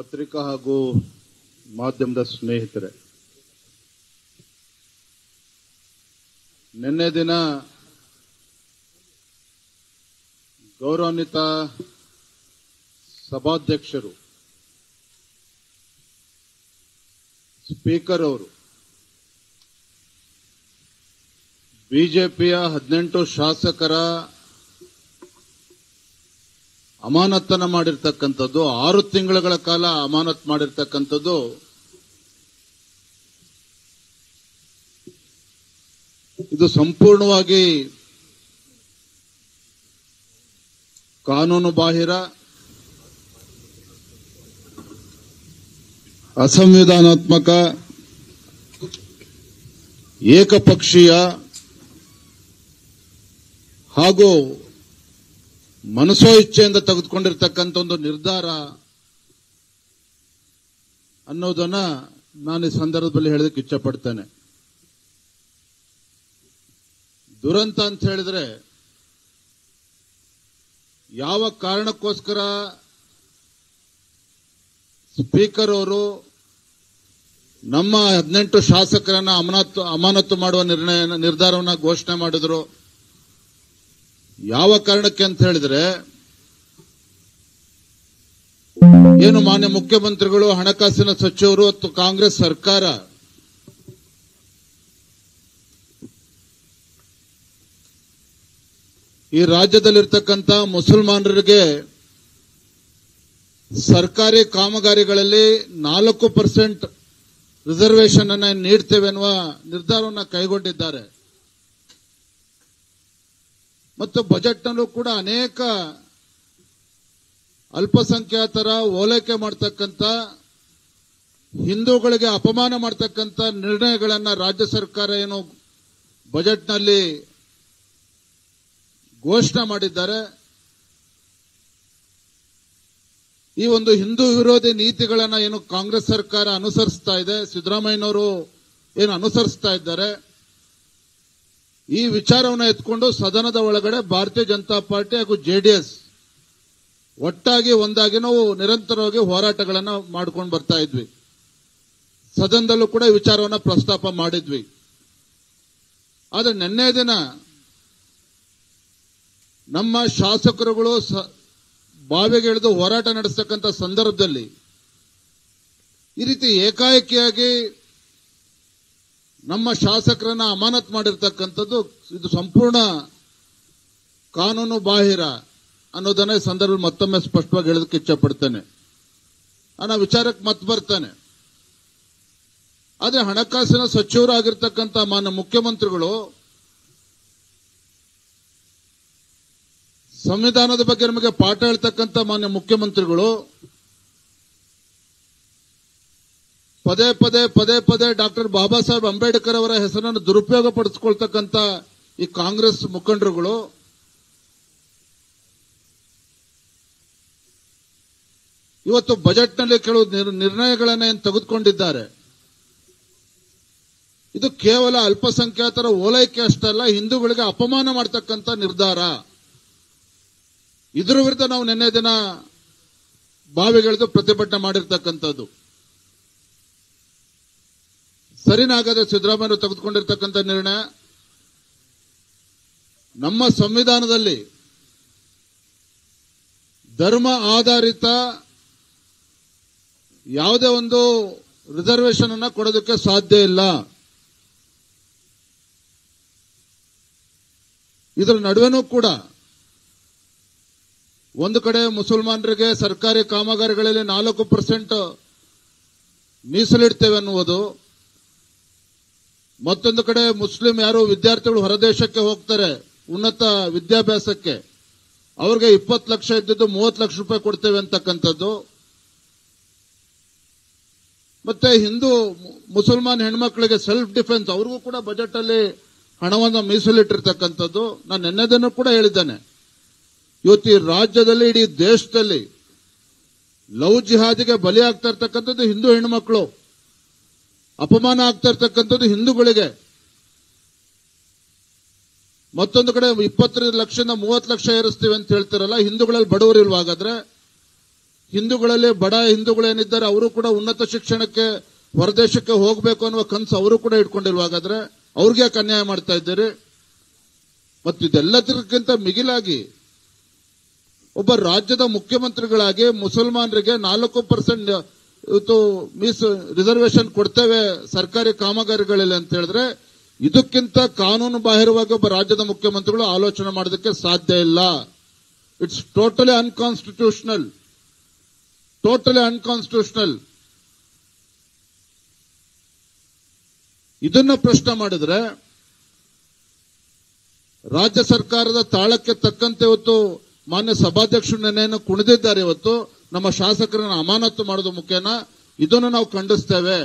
ಪತ್ರಿಕಾ ಹಾಗೂ ಮಾಧ್ಯಮದ ಸ್ನೇಹಿತರೆ, ನಿನ್ನೆ ದಿನ ಗೌರವಾನ್ವಿತ ಸಭಾಧ್ಯಕ್ಷರು ಸ್ಪೀಕರ್ ಅವರು ಬಿಜೆಪಿಯ 18 ಶಾಸಕರ ಅಮಾನತನ್ನ ಮಾಡಿರ್ತಕ್ಕಂಥದ್ದು, 6 ತಿಂಗಳ ಕಾಲ ಅಮಾನತ್ ಮಾಡಿರ್ತಕ್ಕಂಥದ್ದು ಇದು ಸಂಪೂರ್ಣವಾಗಿ ಕಾನೂನು ಬಾಹಿರ, ಅಸಂವಿಧಾನಾತ್ಮಕ, ಏಕಪಕ್ಷೀಯ ಹಾಗೂ ಮನಸೋ ಇಚ್ಛೆಯಿಂದ ತೆಗೆದುಕೊಂಡಿರ್ತಕ್ಕಂಥ ಒಂದು ನಿರ್ಧಾರ ಅನ್ನೋದನ್ನ ನಾನು ಈ ಸಂದರ್ಭದಲ್ಲಿ ಹೇಳೋದಕ್ಕೆ ಇಚ್ಛಪಡ್ತೇನೆ. ದುರಂತ ಅಂತ ಹೇಳಿದ್ರೆ, ಯಾವ ಕಾರಣಕ್ಕೋಸ್ಕರ ಸ್ಪೀಕರ್ ಅವರು ನಮ್ಮ 18 ಶಾಸಕರನ್ನ ಅಮಾನತು ಮಾಡುವ ನಿರ್ಧಾರವನ್ನು ಘೋಷಣೆ ಮಾಡಿದ್ರು, ಯಾವ ಕಾರಣಕ್ಕೆ ಅಂತ ಹೇಳಿದ್ರೆ, ಏನು ಮಾನ್ಯ ಮುಖ್ಯಮಂತ್ರಿಗಳು, ಹಣಕಾಸಿನ ಸಚಿವರು ಮತ್ತು ಕಾಂಗ್ರೆಸ್ ಸರ್ಕಾರ ಈ ರಾಜ್ಯದಲ್ಲಿರ್ತಕ್ಕಂಥ ಮುಸಲ್ಮಾನರಿಗೆ ಸರ್ಕಾರಿ ಕಾಮಗಾರಿಗಳಲ್ಲಿ 4% ರಿಸರ್ವೇಶನ್ ಅನ್ನು ನೀಡ್ತೇವೆ ಎನ್ನುವ ನಿರ್ಧಾರವನ್ನು ಕೈಗೊಂಡಿದ್ದಾರೆ. ಮತ್ತು ಬಜೆಟ್ನಲ್ಲೂ ಕೂಡ ಅನೇಕ ಅಲ್ಪಸಂಖ್ಯಾತರ ಓಲೈಕೆ ಮಾಡತಕ್ಕಂಥ, ಹಿಂದೂಗಳಿಗೆ ಅಪಮಾನ ಮಾಡತಕ್ಕಂಥ ನಿರ್ಣಯಗಳನ್ನು ರಾಜ್ಯ ಸರ್ಕಾರ ಏನು ಬಜೆಟ್ನಲ್ಲಿ ಘೋಷಣೆ ಮಾಡಿದ್ದಾರೆ. ಈ ಒಂದು ಹಿಂದೂ ವಿರೋಧಿ ನೀತಿಗಳನ್ನು ಏನು ಕಾಂಗ್ರೆಸ್ ಸರ್ಕಾರ ಅನುಸರಿಸ್ತಾ ಇದೆ, ಸಿದ್ದರಾಮಯ್ಯನವರು ಏನು ಅನುಸರಿಸ್ತಾ ಇದ್ದಾರೆ, ಈ ವಿಚಾರವನ್ನು ಎತ್ಕೊಂಡು ಸದನದ ಒಳಗಡೆ ಭಾರತೀಯ ಜನತಾ ಪಾರ್ಟಿ ಹಾಗೂ ಜೆಡಿಎಸ್ ಒಟ್ಟಾಗಿ ಒಂದಾಗಿ ನಾವು ನಿರಂತರವಾಗಿ ಹೋರಾಟಗಳನ್ನು ಮಾಡ್ಕೊಂಡು ಬರ್ತಾ ಇದ್ವಿ. ಸದನದಲ್ಲೂ ಕೂಡ ಈ ವಿಚಾರವನ್ನು ಪ್ರಸ್ತಾಪ ಮಾಡಿದ್ವಿ. ಆದರೆ ನಿನ್ನೆ ದಿನ ನಮ್ಮ ಶಾಸಕರುಗಳು ಬಾವಿಗೆ ಇಳಿದು ಹೋರಾಟ ನಡೆಸತಕ್ಕಂಥ ಸಂದರ್ಭದಲ್ಲಿ ಈ ರೀತಿ ಏಕಾಏಕಿಯಾಗಿ ನಮ್ಮ ಶಾಸಕರನ್ನ ಅಮಾನತ್ ಮಾಡಿರ್ತಕ್ಕಂಥದ್ದು ಇದು ಸಂಪೂರ್ಣ ಕಾನೂನು ಬಾಹಿರ ಅನ್ನೋದನ್ನ ಈ ಸಂದರ್ಭದಲ್ಲಿ ಮತ್ತೊಮ್ಮೆ ಸ್ಪಷ್ಟವಾಗಿ ಹೇಳೋದಕ್ಕೆ ಇಚ್ಛಪಡ್ತೇನೆ. ನಾನು ವಿಚಾರಕ್ಕೆ ಮತ್ತೆ ಬರ್ತೇನೆ. ಆದರೆ ಹಣಕಾಸಿನ ಸಚಿವರಾಗಿರ್ತಕ್ಕಂಥ ಮಾನ್ಯ ಮುಖ್ಯಮಂತ್ರಿಗಳು ಸಂವಿಧಾನದ ಬಗ್ಗೆ ನಮಗೆ ಪಾಠ ಹೇಳ್ತಕ್ಕಂಥ ಮಾನ್ಯ ಮುಖ್ಯಮಂತ್ರಿಗಳು ಪದೇ ಪದೇ ಡಾಕ್ಟರ್ ಬಾಬಾ ಸಾಹೇಬ್ ಅಂಬೇಡ್ಕರ್ ಅವರ ಹೆಸರನ್ನು ದುರುಪಯೋಗ ಪಡಿಸಿಕೊಳ್ತಕ್ಕಂಥ ಈ ಕಾಂಗ್ರೆಸ್ ಮುಖಂಡರುಗಳು ಇವತ್ತು ಬಜೆಟ್ನಲ್ಲಿ ಕೆಲವು ನಿರ್ಣಯಗಳನ್ನು ಏನು ತೆಗೆದುಕೊಂಡಿದ್ದಾರೆ, ಇದು ಕೇವಲ ಅಲ್ಪಸಂಖ್ಯಾತರ ಓಲೈಕೆ ಅಷ್ಟಲ್ಲ, ಹಿಂದೂಗಳಿಗೆ ಅಪಮಾನ ಮಾಡತಕ್ಕಂಥ ನಿರ್ಧಾರ. ಇದರ ವಿರುದ್ಧ ನಾವು ನಿನ್ನೆ ದಿನ ಬಾವಿಗಿಳಿದು ಪ್ರತಿಭಟನೆ ಮಾಡಿರ್ತಕ್ಕಂಥದ್ದು. ಸರಿನಾಗದೆ ಸಿದ್ದರಾಮಯ್ಯ ತೆಗೆದುಕೊಂಡಿರ್ತಕ್ಕಂಥ ನಿರ್ಣಯ. ನಮ್ಮ ಸಂವಿಧಾನದಲ್ಲಿ ಧರ್ಮ ಆಧಾರಿತ ಯಾವುದೇ ಒಂದು ರಿಸರ್ವೇಶನ್ ಅನ್ನು ಕೊಡೋದಕ್ಕೆ ಸಾಧ್ಯ ಇಲ್ಲ. ಇದರ ನಡುವೆನೂ ಕೂಡ ಒಂದು ಕಡೆ ಮುಸಲ್ಮಾನರಿಗೆ ಸರ್ಕಾರಿ ಕಾಮಗಾರಿಗಳಲ್ಲಿ 4% ಮೀಸಲಿಡ್ತೇವೆ ಅನ್ನುವುದು, ಮತ್ತೊಂದು ಕಡೆ ಮುಸ್ಲಿಂ ಯಾರು ವಿದ್ಯಾರ್ಥಿಗಳು ಹೊರದೇಶಕ್ಕೆ ಹೋಗ್ತಾರೆ ಉನ್ನತ ವಿದ್ಯಾಭ್ಯಾಸಕ್ಕೆ, ಅವ್ರಿಗೆ 20 ಲಕ್ಷ ಇದ್ದಿದ್ದು 30 ಲಕ್ಷ ರೂಪಾಯಿ ಕೊಡ್ತೇವೆ ಅಂತಕ್ಕಂಥದ್ದು, ಮತ್ತೆ ಹಿಂದೂ ಮುಸಲ್ಮಾನ್ ಹೆಣ್ಮಕ್ಳಿಗೆ ಸೆಲ್ಫ್ ಡಿಫೆನ್ಸ್ ಅವ್ರಿಗೂ ಕೂಡ ಬಜೆಟ್ ಅಲ್ಲಿ ಹಣವನ್ನು ಮೀಸಲಿಟ್ಟಿರ್ತಕ್ಕಂಥದ್ದು. ನಾನು ನಿನ್ನೆದನ್ನು ಕೂಡ ಹೇಳಿದ್ದೇನೆ, ಇವತ್ತು ಈ ರಾಜ್ಯದಲ್ಲಿ ಇಡೀ ದೇಶದಲ್ಲಿ ಲವ್ ಜಿಹಾದಿಗೆ ಬಲಿ ಆಗ್ತಾ ಇರ್ತಕ್ಕಂಥದ್ದು ಹಿಂದೂ ಹೆಣ್ಣುಮಕ್ಕಳು, ಅಪಮಾನ ಆಗ್ತಾ ಇರ್ತಕ್ಕಂಥದ್ದು ಹಿಂದೂಗಳಿಗೆ. ಮತ್ತೊಂದು ಕಡೆ 25 ಲಕ್ಷದಿಂದ 30 ಲಕ್ಷ ಏರಿಸ್ತೀವಿ ಅಂತ ಹೇಳ್ತಿರಲ್ಲ, ಹಿಂದೂಗಳಲ್ಲಿ ಬಡವರು ಇಲ್ವಾ? ಹಾಗಾದ್ರೆ ಹಿಂದೂಗಳಲ್ಲಿ ಬಡ ಹಿಂದೂಗಳೇನಿದ್ದಾರೆ ಅವರು ಕೂಡ ಉನ್ನತ ಶಿಕ್ಷಣಕ್ಕೆ ಹೊರದೇಶಕ್ಕೆ ಹೋಗಬೇಕು ಅನ್ನುವ ಕನಸು ಅವರು ಕೂಡ ಇಟ್ಕೊಂಡಿಲ್ವ? ಹಾಗಾದ್ರೆ ಅವ್ರಿಗೆ ಯಾಕೆ ಅನ್ಯಾಯ ಮಾಡ್ತಾ ಇದ್ದೀರಿ? ಮತ್ತು ಇದೆಲ್ಲದಕ್ಕಿಂತ ಮಿಗಿಲಾಗಿ ಒಬ್ಬ ರಾಜ್ಯದ ಮುಖ್ಯಮಂತ್ರಿಗಳಾಗಿ ಮುಸಲ್ಮಾನರಿಗೆ 4% ಇವತ್ತು ರಿಸರ್ವೇಶನ್ ಕೊಡ್ತೇವೆ ಸರ್ಕಾರಿ ಕಾಮಗಾರಿಗಳಲ್ಲಿ ಅಂತ ಹೇಳಿದ್ರೆ, ಇದಕ್ಕಿಂತ ಕಾನೂನು ಬಾಹಿರವಾಗಿ ಒಬ್ಬ ರಾಜ್ಯದ ಮುಖ್ಯಮಂತ್ರಿಗಳು ಆಲೋಚನೆ ಮಾಡೋದಕ್ಕೆ ಸಾಧ್ಯ ಇಲ್ಲ. It's totally unconstitutional. ಇದನ್ನ ಪ್ರಶ್ನೆ ಮಾಡಿದ್ರೆ ರಾಜ್ಯ ಸರ್ಕಾರದ ತಾಳಕ್ಕೆ ತಕ್ಕಂತೆ ಇವತ್ತು ಮಾನ್ಯ ಸಭಾಧ್ಯಕ್ಷರು ನೆನೆಯನ್ನು ಕುಣಿದಿದ್ದಾರೆ. ಇವತ್ತು ನಮ್ಮ ಶಾಸಕರನ್ನು ಅಮಾನತು ಮಾಡೋದು ಮುಖ್ಯನ, ಇದನ್ನು ನಾವು ಖಂಡಿಸ್ತೇವೆ.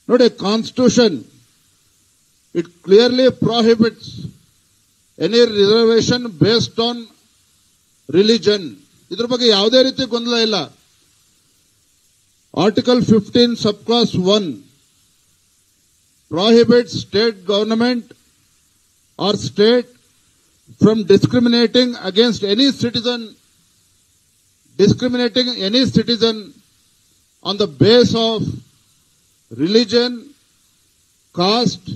ನೋಡಿ, constitution it clearly prohibits any reservation based on religion. ಇದ್ರ ಬಗ್ಗೆ ಯಾವುದೇ ರೀತಿ ಗೊಂದಲ ಇಲ್ಲ. Article 15 sub clause 1 prohibits state government or state from discriminating any citizen on the base of religion, caste,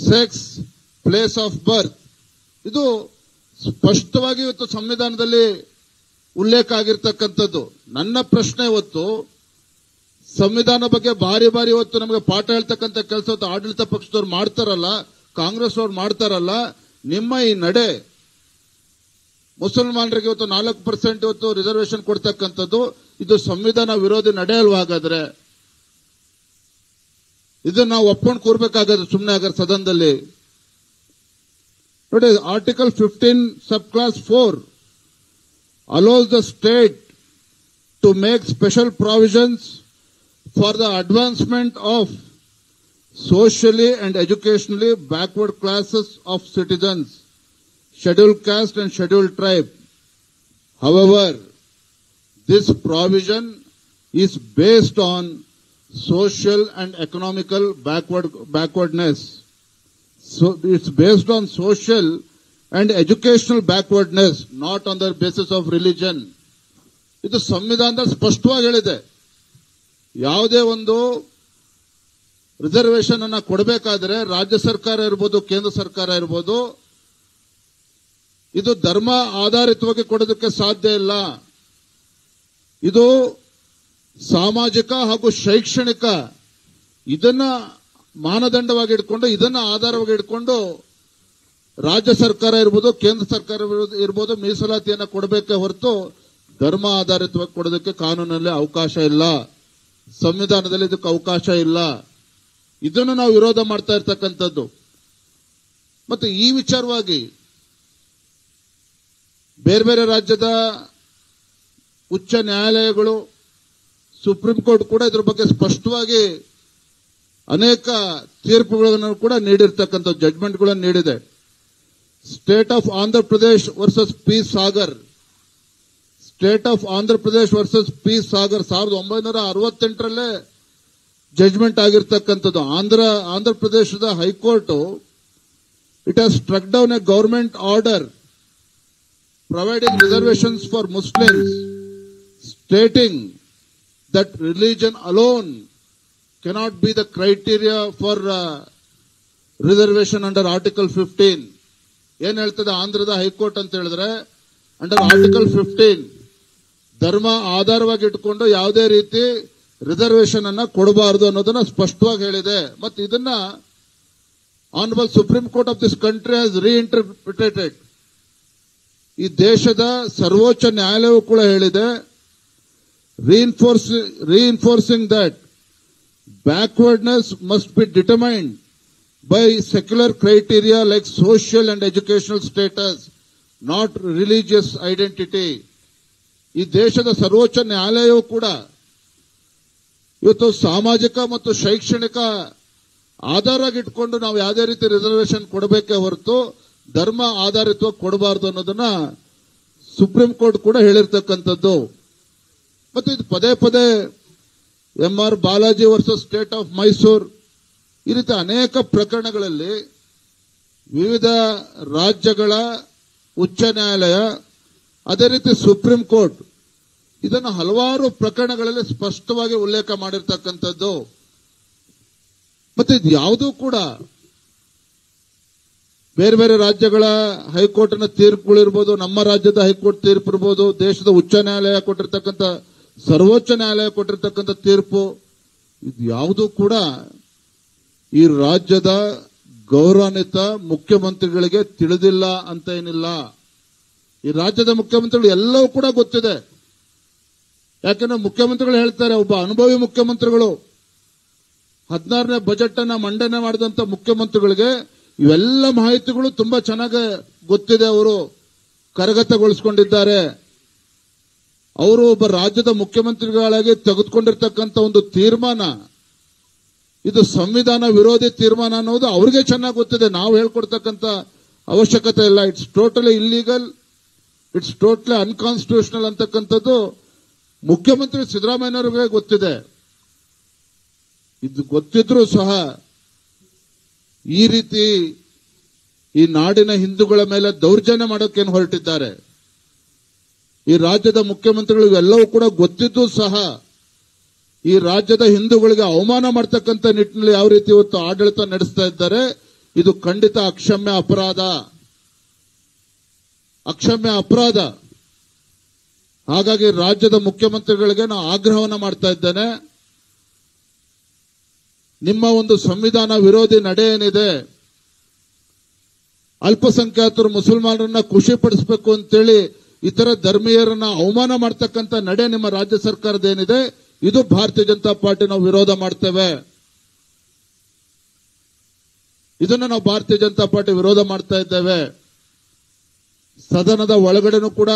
sex, place of birth. ಇದು ಸ್ಪಷ್ಟವಾಗಿ ಇವತ್ತು ಸಂವಿಧಾನದಲ್ಲಿ ಉಲ್ಲೇಖ ಆಗಿರ್ತಕ್ಕಂಥದ್ದು. ನನ್ನ ಪ್ರಶ್ನೆ ಇವತ್ತು ಸಂವಿಧಾನ ಬಗ್ಗೆ ಬಾರಿ ಇವತ್ತು ನಮಗೆ ಪಾಠ ಹೇಳ್ತಕ್ಕಂಥ ಕೆಲಸ ಆಡಳಿತ ಪಕ್ಷದವ್ರು ಮಾಡ್ತಾರಲ್ಲ, ಕಾಂಗ್ರೆಸ್ ಅವ್ರು ಮಾಡ್ತಾರಲ್ಲ, ನಿಮ್ಮ ಈ ನಡೆ ಮುಸಲ್ಮಾನರಿಗೆ ಇವತ್ತು 4% ಇವತ್ತು ರಿಸರ್ವೇಶನ್ ಕೊಡ್ತಕ್ಕಂಥದ್ದು ಇದು ಸಂವಿಧಾನ ವಿರೋಧಿ ನಡೆ ಅಲ್ವಾ? ಹಾಗಾದ್ರೆ ಇದನ್ನ ನಾವು ಒಪ್ಕೊಂಡು ಕೂರ್ಬೇಕಾಗತ್ತೆ ಸುಮ್ಮನೆ ಆಗ ಸದನದಲ್ಲಿ. ನೋಡಿ, article 15 sub class 4 allows the state to make special provisions for the advancement of socially and educationally backward classes of citizens, scheduled caste and scheduled tribe. However, this provision is based on social and economical backwardness. So it's based on social and educational backwardness, not on the basis of religion. ಇದು ಸಂವಿಧಾನದಲ್ಲಿ ಸ್ಪಷ್ಟವಾಗಿ ಹೇಳಿದೆ. ಯಾವುದೇ ಒಂದು reservation ಅನ್ನ ಕೊಡಬೇಕಾದ್ರೆ ರಾಜ್ಯ ಸರ್ಕಾರ ಇರ್ಬೋದು, ಕೇಂದ್ರ ಸರ್ಕಾರ ಇರ್ಬೋದು, ಇದು ಧರ್ಮ ಆಧಾರಿತವಾಗಿ ಕೊಡೋದಕ್ಕೆ ಸಾಧ್ಯ ಇಲ್ಲ. ಇದು ಸಾಮಾಜಿಕ ಹಾಗೂ ಶೈಕ್ಷಣಿಕ ಇದನ್ನ ಮಾನದಂಡವಾಗಿ ಇಟ್ಕೊಂಡು, ಇದನ್ನ ಆಧಾರವಾಗಿ ಇಟ್ಕೊಂಡು ರಾಜ್ಯ ಸರ್ಕಾರ ಇರ್ಬೋದು, ಕೇಂದ್ರ ಸರ್ಕಾರ ಇರ್ಬೋದು ಮೀಸಲಾತಿಯನ್ನ ಕೊಡಬೇಕೆ ಹೊರತು ಧರ್ಮ ಆಧಾರಿತವಾಗಿ ಕೊಡೋದಕ್ಕೆ ಕಾನೂನಲ್ಲಿ ಅವಕಾಶ ಇಲ್ಲ, ಸಂವಿಧಾನದಲ್ಲಿ ಇದಕ್ಕೆ ಅವಕಾಶ ಇಲ್ಲ. ಇದನ್ನು ನಾವು ವಿರೋಧ ಮಾಡ್ತಾ ಇರ್ತಕ್ಕಂಥದ್ದು. ಮತ್ತೆ ಈ ವಿಚಾರವಾಗಿ ಬೇರೆ ಬೇರೆ ರಾಜ್ಯದ ಉಚ್ಚ ನ್ಯಾಯಾಲಯಗಳು, ಸುಪ್ರೀಂ ಕೋರ್ಟ್ ಕೂಡ ಇದ್ರ ಬಗ್ಗೆ ಸ್ಪಷ್ಟವಾಗಿ ಅನೇಕ ತೀರ್ಪುಗಳನ್ನು ಕೂಡ ನೀಡಿರ್ತಕ್ಕಂಥ ಜಡ್ಜ್ಮೆಂಟ್ಗಳನ್ನು ನೀಡಿದೆ. State of Andhra Pradesh versus P Sagar, state of Andhra Pradesh versus P Sagar 1968ರಲ್ಲೇ ಜಡ್ಜ್ಮೆಂಟ್ ಆಗಿರ್ತಕ್ಕಂಥದ್ದು. ಆಂಧ್ರ ಪ್ರದೇಶದ high court it has struck down a government order providing reservations for Muslims, stating that religion alone cannot be the criteria for reservation under Article 15. ಏನ್ ಹೇಳ್ತದೆ ಆಂಧ್ರದ high court ಅಂತ ಹೇಳಿದ್ರೆ, under article 15 ಧರ್ಮ ಆಧಾರವಾಗಿ ಇಟ್ಕೊಂಡು ಯಾವುದೇ ರೀತಿ ರಿಸರ್ವೇಶನ್ ಅನ್ನ ಕೊಡಬಾರದು ಅನ್ನೋದನ್ನ ಸ್ಪಷ್ಟವಾಗಿ ಹೇಳಿದೆ. ಮತ್ತು ಇದನ್ನ honourable supreme court of this country has reinterpreted. ಈ ದೇಶದ ಸರ್ವೋಚ್ಚ ನ್ಯಾಯಾಲಯವು ಕೂಡ ಹೇಳಿದೆ, reinforcing that backwardness must be determined by secular criteria like social and educational status, not religious identity. ಈ ದೇಶದ ಸರ್ವೋಚ್ಚ ನ್ಯಾಯಾಲಯವು ಕೂಡ ಇವತ್ತು ಸಾಮಾಜಿಕ ಮತ್ತು ಶೈಕ್ಷಣಿಕ ಆಧಾರವಾಗಿಟ್ಕೊಂಡು ನಾವು ಯಾವುದೇ ರೀತಿ ರಿಸರ್ವೇಶನ್ ಕೊಡಬೇಕೇ ಹೊರತು ಧರ್ಮ ಆಧಾರಿತವಾಗಿ ಕೊಡಬಾರದು ಅನ್ನೋದನ್ನ ಸುಪ್ರೀಂ ಕೋರ್ಟ್ ಕೂಡ ಹೇಳಿರ್ತಕ್ಕಂಥದ್ದು. ಮತ್ತು ಇದು ಪದೇ ಪದೇ MR Balaji versus state of Mysuru, ಈ ರೀತಿ ಅನೇಕ ಪ್ರಕರಣಗಳಲ್ಲಿ ವಿವಿಧ ರಾಜ್ಯಗಳ ಉಚ್ಚ ನ್ಯಾಯಾಲಯ, ಅದೇ ರೀತಿ ಸುಪ್ರೀಂ ಕೋರ್ಟ್ ಇದನ್ನು ಹಲವಾರು ಪ್ರಕರಣಗಳಲ್ಲಿ ಸ್ಪಷ್ಟವಾಗಿ ಉಲ್ಲೇಖ ಮಾಡಿರ್ತಕ್ಕಂಥದ್ದು. ಮತ್ತೆ ಇದು ಯಾವುದೂ ಕೂಡ ಬೇರೆ ಬೇರೆ ರಾಜ್ಯಗಳ ಹೈಕೋರ್ಟ್ನ ತೀರ್ಪುಗಳಿರ್ಬೋದು, ನಮ್ಮ ರಾಜ್ಯದ ಹೈಕೋರ್ಟ್ ತೀರ್ಪು ಇರ್ಬೋದು, ದೇಶದ ಉಚ್ಚ ನ್ಯಾಯಾಲಯ ಕೊಟ್ಟಿರ್ತಕ್ಕಂಥ, ಸರ್ವೋಚ್ಚ ನ್ಯಾಯಾಲಯ ಕೊಟ್ಟಿರ್ತಕ್ಕಂಥ ತೀರ್ಪು, ಇದು ಯಾವುದೂ ಕೂಡ ಈ ರಾಜ್ಯದ ಗೌರವಾನ್ವಿತ ಮುಖ್ಯಮಂತ್ರಿಗಳಿಗೆ ತಿಳಿದಿಲ್ಲ ಅಂತ ಏನಿಲ್ಲ. ಈ ರಾಜ್ಯದ ಮುಖ್ಯಮಂತ್ರಿಗಳು ಎಲ್ಲವೂ ಕೂಡ ಗೊತ್ತಿದೆ. ಯಾಕಂದ್ರೆ ಮುಖ್ಯಮಂತ್ರಿಗಳು ಹೇಳ್ತಾರೆ, ಒಬ್ಬ ಅನುಭವಿ ಮುಖ್ಯಮಂತ್ರಿಗಳು 16ನೇ ಬಜೆಟ್ ಅನ್ನ ಮಂಡನೆ ಮಾಡಿದಂತ ಮುಖ್ಯಮಂತ್ರಿಗಳಿಗೆ ಇವೆಲ್ಲ ಮಾಹಿತಿಗಳು ತುಂಬಾ ಚೆನ್ನಾಗಿ ಗೊತ್ತಿದೆ. ಅವರು ಕರಗತಗೊಳಿಸಿಕೊಂಡಿದ್ದಾರೆ. ಅವರು ಒಬ್ಬ ರಾಜ್ಯದ ಮುಖ್ಯಮಂತ್ರಿಗಳಾಗಿ ತೆಗೆದುಕೊಂಡಿರ್ತಕ್ಕಂಥ ಒಂದು ತೀರ್ಮಾನ ಇದು ಸಂವಿಧಾನ ವಿರೋಧಿ ತೀರ್ಮಾನ ಅನ್ನೋದು ಅವ್ರಿಗೆ ಚೆನ್ನಾಗಿ ಗೊತ್ತಿದೆ. ನಾವು ಹೇಳ್ಕೊಡ್ತಕ್ಕಂಥ ಅವಶ್ಯಕತೆ ಇಲ್ಲ. It's totally illegal, it's totally unconstitutional ಅಂತಕ್ಕಂಥದ್ದು ಮುಖ್ಯಮಂತ್ರಿ ಸಿದ್ದರಾಮಯ್ಯನವರಿಗೆ ಗೊತ್ತಿದೆ. ಇದು ಗೊತ್ತಿದ್ರೂ ಸಹ ಈ ರೀತಿ ಈ ನಾಡಿನ ಹಿಂದೂಗಳ ಮೇಲೆ ದೌರ್ಜನ್ಯ ಮಾಡೋಕ್ಕೇನು ಹೊರಟಿದ್ದಾರೆ. ಈ ರಾಜ್ಯದ ಮುಖ್ಯಮಂತ್ರಿಗಳು ಎಲ್ಲವೂ ಕೂಡ ಗೊತ್ತಿದ್ದು ಸಹ ಈ ರಾಜ್ಯದ ಹಿಂದೂಗಳಿಗೆ ಅವಮಾನ ಮಾಡತಕ್ಕಂಥ ನಿಟ್ಟಿನಲ್ಲಿ ಯಾವ ರೀತಿ ಇವತ್ತು ಆಡಳಿತ ನಡೆಸ್ತಾ ಇದ್ದಾರೆ, ಇದು ಖಂಡಿತ ಅಕ್ಷಮ್ಯ ಅಪರಾಧ, ಅಕ್ಷಮ್ಯ ಅಪರಾಧ. ಹಾಗಾಗಿ ರಾಜ್ಯದ ಮುಖ್ಯಮಂತ್ರಿಗಳಿಗೆ ನಾನು ಆಗ್ರಹವನ್ನು ಮಾಡ್ತಾ ಇದ್ದೇನೆ, ನಿಮ್ಮ ಒಂದು ಸಂವಿಧಾನ ವಿರೋಧಿ ನಡೆ ಏನಿದೆ, ಅಲ್ಪಸಂಖ್ಯಾತರು ಮುಸಲ್ಮಾನರನ್ನ ಖುಷಿಪಡಿಸಬೇಕು ಅಂತೇಳಿ ಇತರ ಧರ್ಮೀಯರನ್ನ ಅವಮಾನ ಮಾಡ್ತಕ್ಕಂಥ ನಡೆ ನಿಮ್ಮ ರಾಜ್ಯ ಸರ್ಕಾರದೇನಿದೆ, ಇದು ಭಾರತೀಯ ಜನತಾ ಪಾರ್ಟಿ ನಾವು ವಿರೋಧ ಮಾಡ್ತೇವೆ. ಇದನ್ನು ನಾವು ಭಾರತೀಯ ಜನತಾ ಪಾರ್ಟಿ ವಿರೋಧ ಮಾಡ್ತಾ ಇದ್ದೇವೆ. ಸದನದ ಒಳಗಡೆನೂ ಕೂಡ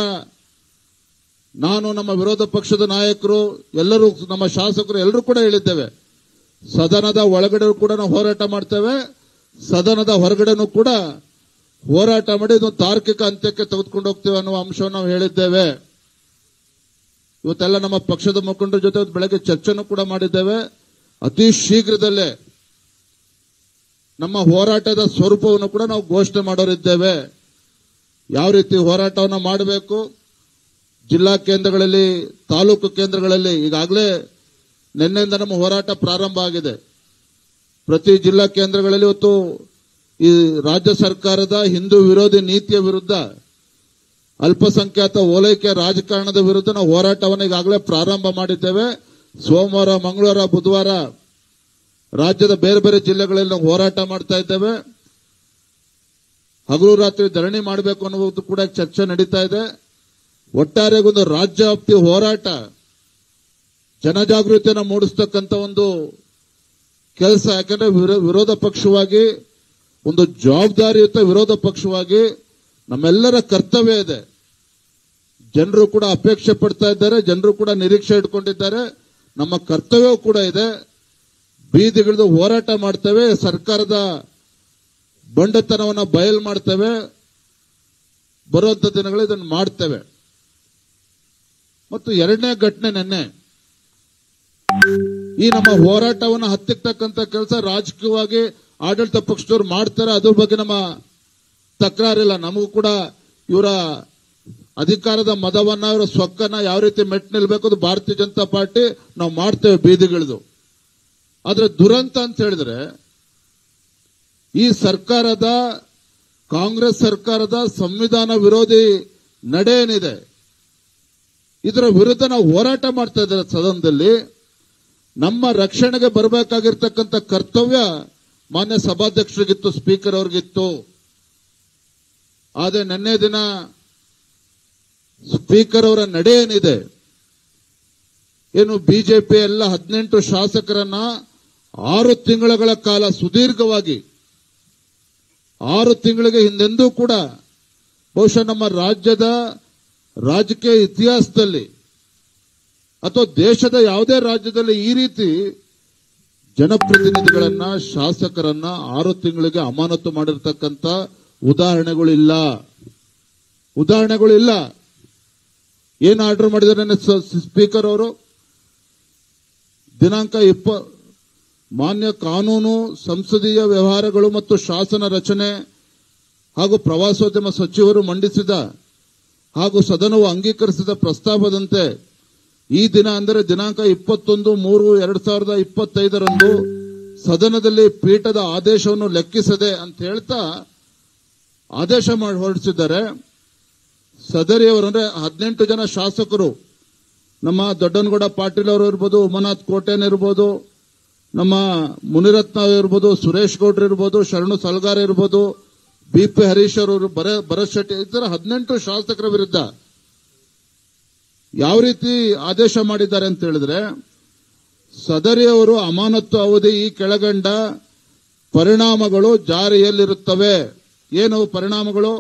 ನಾನು, ನಮ್ಮ ವಿರೋಧ ಪಕ್ಷದ ನಾಯಕರು, ಎಲ್ಲರೂ, ನಮ್ಮ ಶಾಸಕರು ಎಲ್ಲರೂ ಕೂಡ ಹೇಳಿದ್ದೇವೆ, ಸದನದ ಒಳಗಡೆ ಕೂಡ ನಾವು ಹೋರಾಟ ಮಾಡ್ತೇವೆ, ಸದನದ ಹೊರಗಡೆನೂ ಕೂಡ ಹೋರಾಟ ಮಾಡಿ ಇದನ್ನು ತಾರ್ಕಿಕ ಅಂತ್ಯಕ್ಕೆ ತೆಗೆದುಕೊಂಡು ಹೋಗ್ತೇವೆ ಅನ್ನುವ ಅಂಶವನ್ನು ನಾವು ಹೇಳಿದ್ದೇವೆ. ಇವತ್ತೆಲ್ಲ ನಮ್ಮ ಪಕ್ಷದ ಮುಖಂಡರ ಜೊತೆ ಬೆಳಗ್ಗೆ ಚರ್ಚೆನೂ ಕೂಡ ಮಾಡಿದ್ದೇವೆ. ಅತಿ ಶೀಘ್ರದಲ್ಲೇ ನಮ್ಮ ಹೋರಾಟದ ಸ್ವರೂಪವನ್ನು ಕೂಡ ನಾವು ಘೋಷಣೆ ಮಾಡೋರಿದ್ದೇವೆ. ಯಾವ ರೀತಿ ಹೋರಾಟವನ್ನು ಮಾಡಬೇಕು, ಜಿಲ್ಲಾ ಕೇಂದ್ರಗಳಲ್ಲಿ, ತಾಲೂಕು ಕೇಂದ್ರಗಳಲ್ಲಿ ಈಗಾಗಲೇ ನಿನ್ನೆಯಿಂದ ನಮ್ಮ ಹೋರಾಟ ಪ್ರಾರಂಭ ಆಗಿದೆ. ಪ್ರತಿ ಜಿಲ್ಲಾ ಕೇಂದ್ರಗಳಲ್ಲಿ ಇವತ್ತು ಈ ರಾಜ್ಯ ಸರ್ಕಾರದ ಹಿಂದೂ ವಿರೋಧಿ ನೀತಿಯ ವಿರುದ್ಧ, ಅಲ್ಪಸಂಖ್ಯಾತ ಓಲೈಕೆ ರಾಜಕಾರಣದ ವಿರುದ್ಧ ನಾವು ಹೋರಾಟವನ್ನು ಈಗಾಗಲೇ ಪ್ರಾರಂಭ ಮಾಡಿದ್ದೇವೆ. ಸೋಮವಾರ, ಮಂಗಳವಾರ, ಬುಧವಾರ ರಾಜ್ಯದ ಬೇರೆ ಬೇರೆ ಜಿಲ್ಲೆಗಳಲ್ಲಿ ನಾವು ಹೋರಾಟ ಮಾಡ್ತಾ ಇದ್ದೇವೆ. ಹಗಲು ರಾತ್ರಿ ಧರಣಿ ಮಾಡಬೇಕು ಅನ್ನುವುದು ಕೂಡ ಚರ್ಚೆ ನಡೀತಾ ಇದೆ. ಒಟ್ಟಾರೆ ಒಂದು ರಾಜ್ಯವ್ಯಾಪಿ ಹೋರಾಟ, ಜನಜಾಗೃತಿಯನ್ನು ಮೂಡಿಸ್ತಕ್ಕಂಥ ಒಂದು ಕೆಲಸ. ಯಾಕಂದ್ರೆ ವಿರೋಧ ಪಕ್ಷವಾಗಿ, ಒಂದು ಜವಾಬ್ದಾರಿಯುತ ವಿರೋಧ ಪಕ್ಷವಾಗಿ ನಮ್ಮೆಲ್ಲರ ಕರ್ತವ್ಯ ಇದೆ. ಜನರು ಕೂಡ ಅಪೇಕ್ಷೆ ಪಡ್ತಾ ಇದ್ದಾರೆ, ಜನರು ಕೂಡ ನಿರೀಕ್ಷೆ ಇಟ್ಕೊಂಡಿದ್ದಾರೆ. ನಮ್ಮ ಕರ್ತವ್ಯವೂ ಕೂಡ ಇದೆ. ಬೀದಿಗಿಳಿದು ಹೋರಾಟ ಮಾಡ್ತೇವೆ, ಸರ್ಕಾರದ ಬಂಡತನವನ್ನು ಬಯಲು ಮಾಡ್ತೇವೆ. ಬರುವಂತ ದಿನಗಳಲ್ಲಿ ಇದನ್ನು ಮಾಡ್ತೇವೆ. ಮತ್ತು ಎರಡನೇ ಘಟನೆ, ನೆನ್ನೆ ಈ ನಮ್ಮ ಹೋರಾಟವನ್ನು ಹತ್ತಿಕ್ಕತಕ್ಕಂಥ ಕೆಲಸ ರಾಜಕೀಯವಾಗಿ ಆಡಳಿತ ಪಕ್ಷದವರು ಮಾಡ್ತಾರೆ. ಅದ್ರ ಬಗ್ಗೆ ನಮ್ಮ ತಕರಾರಿಲ್ಲ. ನಮಗೂ ಕೂಡ ಇವರ ಅಧಿಕಾರದ ಮದವನ್ನ, ಇವರ ಸೊಕ್ಕನ್ನ ಯಾವ ರೀತಿ ಮೆಟ್ಟು ನಿಲ್ಬೇಕು ಅದು ಭಾರತೀಯ ಜನತಾ ಪಾರ್ಟಿ ನಾವು ಮಾಡ್ತೇವೆ ಬೀದಿಗಿಳಿದು. ಆದ್ರೆ ದುರಂತ ಅಂತ ಹೇಳಿದ್ರೆ, ಈ ಸರ್ಕಾರದ, ಕಾಂಗ್ರೆಸ್ ಸರ್ಕಾರದ ಸಂವಿಧಾನ ವಿರೋಧಿ ನಡೆ ಏನಿದೆ, ಇದರ ವಿರುದ್ಧ ನಾವು ಹೋರಾಟ ಮಾಡ್ತಾ ಇದ್ದಾರೆ ಸದನದಲ್ಲಿ. ನಮ್ಮ ರಕ್ಷಣೆಗೆ ಬರಬೇಕಾಗಿರ್ತಕ್ಕಂಥ ಕರ್ತವ್ಯ ಮಾನ್ಯ ಸಭಾಧ್ಯಕ್ಷರಿಗಿತ್ತು, ಸ್ಪೀಕರ್ ಅವ್ರಿಗಿತ್ತು. ಆದರೆ ನಿನ್ನೆ ದಿನ ಸ್ಪೀಕರ್ ಅವರ ನಡೆ ಏನಿದೆ, ಏನು ಬಿಜೆಪಿ ಎಲ್ಲ 18 ಶಾಸಕರನ್ನ 6 ತಿಂಗಳ ಕಾಲ ಸುದೀರ್ಘವಾಗಿ, 6 ತಿಂಗಳಿಗೆ ಹಿಂದೆಂದೂ ಕೂಡ ಬಹುಶಃ ನಮ್ಮ ರಾಜ್ಯದ ರಾಜಕೀಯ ಇತಿಹಾಸದಲ್ಲಿ ಅಥವಾ ದೇಶದ ಯಾವುದೇ ರಾಜ್ಯದಲ್ಲಿ ಈ ರೀತಿ ಜನಪ್ರತಿನಿಧಿಗಳನ್ನ, ಶಾಸಕರನ್ನ 6 ತಿಂಗಳಿಗೆ ಅಮಾನತು ಮಾಡಿರ್ತಕ್ಕಂಥ ಉದಾಹರಣೆಗಳಿಲ್ಲ. ಏನು ಆರ್ಡರ್ ಮಾಡಿದ್ದಾರೆ ಸ್ಪೀಕರ್ ಅವರು? ದಿನಾಂಕ ಮಾನ್ಯ ಕಾನೂನು, ಸಂಸದೀಯ ವ್ಯವಹಾರಗಳು ಮತ್ತು ಶಾಸನ ರಚನೆ ಹಾಗೂ ಪ್ರವಾಸೋದ್ಯಮ ಸಚಿವರು ಮಂಡಿಸಿದ ಹಾಗೂ ಸದನವು ಅಂಗೀಕರಿಸಿದ ಪ್ರಸ್ತಾವದಂತೆ ಈ ದಿನ ಅಂದರೆ ದಿನಾಂಕ 21/3/2025 ಸದನದಲ್ಲಿ ಪೀಠದ ಆದೇಶವನ್ನು ಲೆಕ್ಕಿಸದೆ ಅಂತ ಹೇಳ್ತಾ ಆದೇಶ ಮಾಡಿ ಹೊರಡಿಸಿದ್ದಾರೆ. ಸದರಿಯವರು ಅಂದ್ರೆ 18 ಜನ ಶಾಸಕರು, ನಮ್ಮ ದೊಡ್ಡನಗೌಡ ಪಾಟೀಲ್ ಅವರು ಇರ್ಬೋದು, ಉಮಾನಾಥ್ ಕೋಟೆನ್ ಇರ್ಬೋದು, ನಮ್ಮ ಮುನಿರತ್ನ ಇರ್ಬೋದು, ಸುರೇಶ್ ಗೌಡ್ರು ಇರ್ಬೋದು, ಶರಣು ಸಲ್ಗಾರ್ ಇರ್ಬೋದು, BP ಹರೀಶ್ ಅವರು, ಭರತ್ ಶೆಟ್ಟಿ, ಈ ತರ 18 ಶಾಸಕರ ವಿರುದ್ಧ ಯಾವ ರೀತಿ ಆದೇಶ ಮಾಡಿದ್ದಾರೆ ಅಂತ ಹೇಳಿದ್ರೆ, ಸದರಿಯವರು ಅಮಾನತ್ತು ಅವಧಿ ಈ ಕೆಳಗಂಡ ಪರಿಣಾಮಗಳು ಜಾರಿಯಲ್ಲಿರುತ್ತವೆ. ಏನು ಪರಿಣಾಮಗಳು?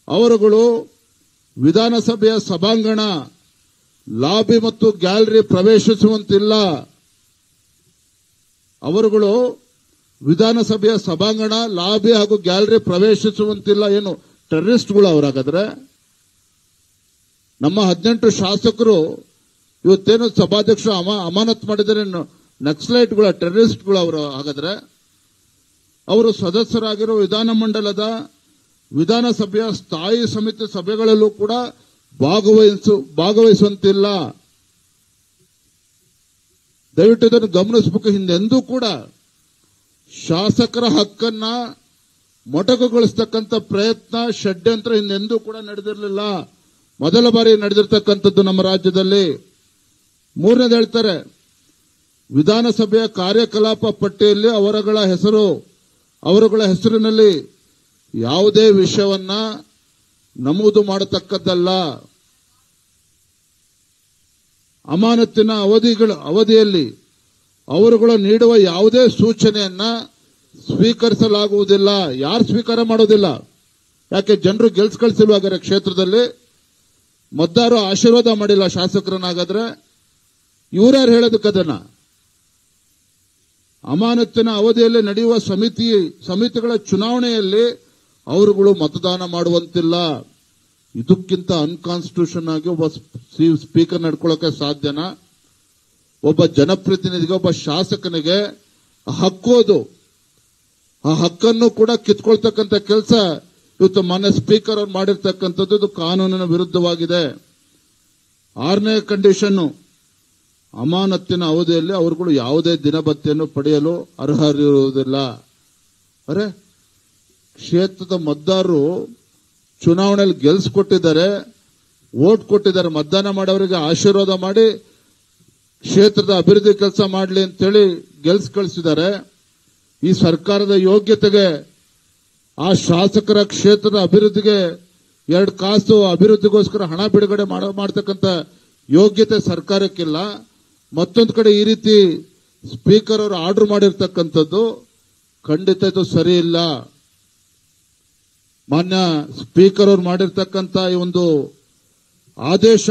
ಅವರುಗಳು ವಿಧಾನಸಭೆಯ ಸಭಾಂಗಣ, ಲಾಬಿ ಮತ್ತು ಗ್ಯಾಲರಿ ಪ್ರವೇಶಿಸುವಂತಿಲ್ಲ. ಅವರುಗಳು ವಿಧಾನಸಭೆಯ ಸಭಾಂಗಣ, ಲಾಬಿ ಹಾಗೂ ಗ್ಯಾಲರಿ ಪ್ರವೇಶಿಸುವಂತಿಲ್ಲ. ಏನು ಟೆರರಿಸ್ಟ್ಗಳು ಅವರಾಗಾದ್ರೆ? ನಮ್ಮ 18 ಶಾಸಕರು ಇವತ್ತೇನು ಸಭಾಧ್ಯಕ್ಷರು ಅಮಾನತ್ ಮಾಡಿದರೆ ನಕ್ಸಲೈಟ್ಗಳ, ಟೆರರಿಸ್ಟ್ಗಳು ಅವರು ಹಾಗಾದ್ರೆ? ಅವರು ಸದಸ್ಯರಾಗಿರೋ ವಿಧಾನಮಂಡಲದ ವಿಧಾನಸಭೆಯ ಸ್ಥಾಯಿ ಸಮಿತಿ ಸಭೆಗಳಲ್ಲೂ ಕೂಡ ಭಾಗವಹಿಸುವಂತಿಲ್ಲ. ದಯವಿಟ್ಟು ಇದನ್ನು ಗಮನಿಸಬೇಕು. ಹಿಂದೆಂದೂ ಕೂಡ ಶಾಸಕರ ಹಕ್ಕನ್ನ ಮೊಟಕುಗೊಳಿಸತಕ್ಕಂಥ ಪ್ರಯತ್ನ, ಷಡ್ಯಂತ್ರ ಹಿಂದೆಂದೂ ಕೂಡ ನಡೆದಿರಲಿಲ್ಲ. ಮೊದಲ ಬಾರಿ ನಡೆದಿರ್ತಕ್ಕಂಥದ್ದು ನಮ್ಮ ರಾಜ್ಯದಲ್ಲಿ. ಮೂರನೇದು ಹೇಳ್ತಾರೆ, ವಿಧಾನಸಭೆಯ ಕಾರ್ಯಕಲಾಪ ಪಟ್ಟಿಯಲ್ಲಿ ಅವರುಗಳ ಹೆಸರಿನಲ್ಲಿ ಯಾವುದೇ ವಿಷಯವನ್ನ ನಮೂದು ಮಾಡತಕ್ಕದ್ದಲ್ಲ. ಅಮಾನತಿನ ಅವಧಿಯಲ್ಲಿ ಅವರುಗಳು ನೀಡುವ ಯಾವುದೇ ಸೂಚನೆಯನ್ನ ಸ್ವೀಕರಿಸಲಾಗುವುದಿಲ್ಲ. ಯಾರು ಸ್ವೀಕಾರ ಮಾಡೋದಿಲ್ಲ? ಯಾಕೆ? ಜನರು ಗೆಲ್ಸ್ ಕಳಿಸಿಲ್ವಾಗಾರೆ ಕ್ಷೇತ್ರದಲ್ಲಿ? ಮತದಾರರು ಆಶೀರ್ವಾದ ಮಾಡಿಲ್ಲ ಶಾಸಕರನ್ನಾಗಾದ್ರೆ? ಇವರ್ಯಾರು ಹೇಳೋದಕ್ಕದನ್ನ? ಅಮಾನತಿನ ಅವಧಿಯಲ್ಲಿ ನಡೆಯುವ ಸಮಿತಿಗಳ ಚುನಾವಣೆಯಲ್ಲಿ ಅವರುಗಳು ಮತದಾನ ಮಾಡುವಂತಿಲ್ಲ. ಇದಕ್ಕಿಂತ ಅನ್ಕಾನ್ಸ್ಟಿಟ್ಯೂಷನ್ ಆಗಿ ಒಬ್ಬ ಸ್ಪೀಕರ್ ನಡ್ಕೊಳ್ಳೋಕೆ ಸಾಧ್ಯನಾ? ಒಬ್ಬ ಜನಪ್ರತಿನಿಧಿಗೆ, ಒಬ್ಬ ಶಾಸಕನಿಗೆ ಹಕ್ಕೋದು, ಆ ಹಕ್ಕನ್ನು ಕೂಡ ಕಿತ್ಕೊಳ್ತಕ್ಕಂಥ ಕೆಲಸ ಇವತ್ತು ಮಾನ್ಯ ಸ್ಪೀಕರ್ ಅವರು ಮಾಡಿರ್ತಕ್ಕಂಥದ್ದು ಇದು ಕಾನೂನಿನ ವಿರುದ್ಧವಾಗಿದೆ. 6ನೇ ಕಂಡೀಷನ್ನು, ಅಮಾನತಿನ ಅವಧಿಯಲ್ಲಿ ಅವರುಗಳು ಯಾವುದೇ ದಿನಭತ್ಯೆಯನ್ನು ಪಡೆಯಲು ಅರ್ಹರಿರುವುದಿಲ್ಲ. ಅರೆ, ಕ್ಷೇತ್ರದ ಮತದಾರರು ಚುನಾವಣೆಯಲ್ಲಿ ಗೆಲ್ಸ್ಕೊಟ್ಟಿದ್ದಾರೆ, ವೋಟ್ ಕೊಟ್ಟಿದ್ದಾರೆ, ಮತದಾನ ಮಾಡೋರಿಗೆ ಆಶೀರ್ವಾದ ಮಾಡಿ ಕ್ಷೇತ್ರದ ಅಭಿವೃದ್ಧಿ ಕೆಲಸ ಮಾಡಲಿ ಅಂತೇಳಿ ಗೆಲ್ಸ್ ಕಳಿಸಿದ್ದಾರೆ. ಈ ಸರ್ಕಾರದ ಯೋಗ್ಯತೆಗೆ, ಆ ಶಾಸಕರ ಕ್ಷೇತ್ರದ ಅಭಿವೃದ್ಧಿಗೆ 2 ಕಾಸು ಅಭಿವೃದ್ಧಿಗೋಸ್ಕರ ಹಣ ಬಿಡುಗಡೆ ಮಾಡತಕ್ಕಂಥ ಯೋಗ್ಯತೆ ಸರ್ಕಾರಕ್ಕಿಲ್ಲ. ಮತ್ತೊಂದು ಕಡೆ ಈ ರೀತಿ ಸ್ಪೀಕರ್ ಅವರು ಆರ್ಡರ್ ಮಾಡಿರ್ತಕ್ಕಂಥದ್ದು ಖಂಡಿತ ಇದು ಸರಿ ಇಲ್ಲ. ಮಾನ್ಯ ಸ್ಪೀಕರ್ ಅವರು ಮಾಡಿರ್ತಕ್ಕಂಥ ಈ ಒಂದು ಆದೇಶ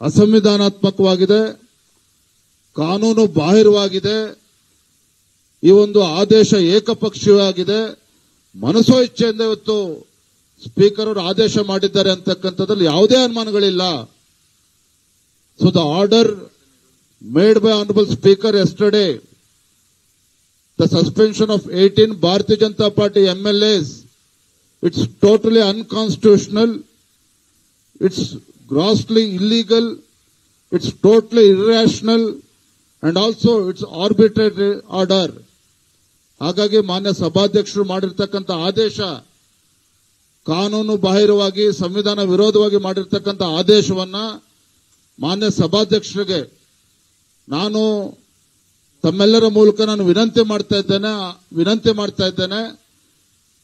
ಅಸಂವಿಧಾನಾತ್ಮಕವಾಗಿದೆ, ಕಾನೂನು ಬಾಹಿರವಾಗಿದೆ. ಈ ಒಂದು ಆದೇಶ ಏಕಪಕ್ಷೀಯವಾಗಿದೆ. ಮನಸೋ ಇಚ್ಛೆಯಿಂದ ಇವತ್ತು ಸ್ಪೀಕರ್ ಅವರು ಆದೇಶ ಮಾಡಿದ್ದಾರೆ ಅಂತಕ್ಕಂಥದ್ರಲ್ಲಿ ಯಾವುದೇ ಅನುಮಾನಗಳಿಲ್ಲ. So the order made by honourable speaker yesterday, the suspension of 18 Bharatiya Janata Party MLAs, it's totally unconstitutional, it's grossly illegal, it's totally irrational, and also it's arbitrary order. ಹಾಗಾಗಿ ಮಾನ್ಯ ಸಭಾಧ್ಯಕ್ಷರು ಮಾಡಿರ್ತಕ್ಕಂಥ ಆದೇಶ ಕಾನೂನು ಬಾಹಿರವಾಗಿ, ಸಂವಿಧಾನ ವಿರೋಧವಾಗಿ ಮಾಡಿರ್ತಕ್ಕಂಥ ಆದೇಶವನ್ನ ಮಾನ್ಯ ಸಭಾಧ್ಯಕ್ಷರಿಗೆ ನಾನು ತಮ್ಮೆಲ್ಲರ ಮೂಲಕ ನಾನು ವಿನಂತಿ ಮಾಡ್ತಾ ಇದ್ದೇನೆ,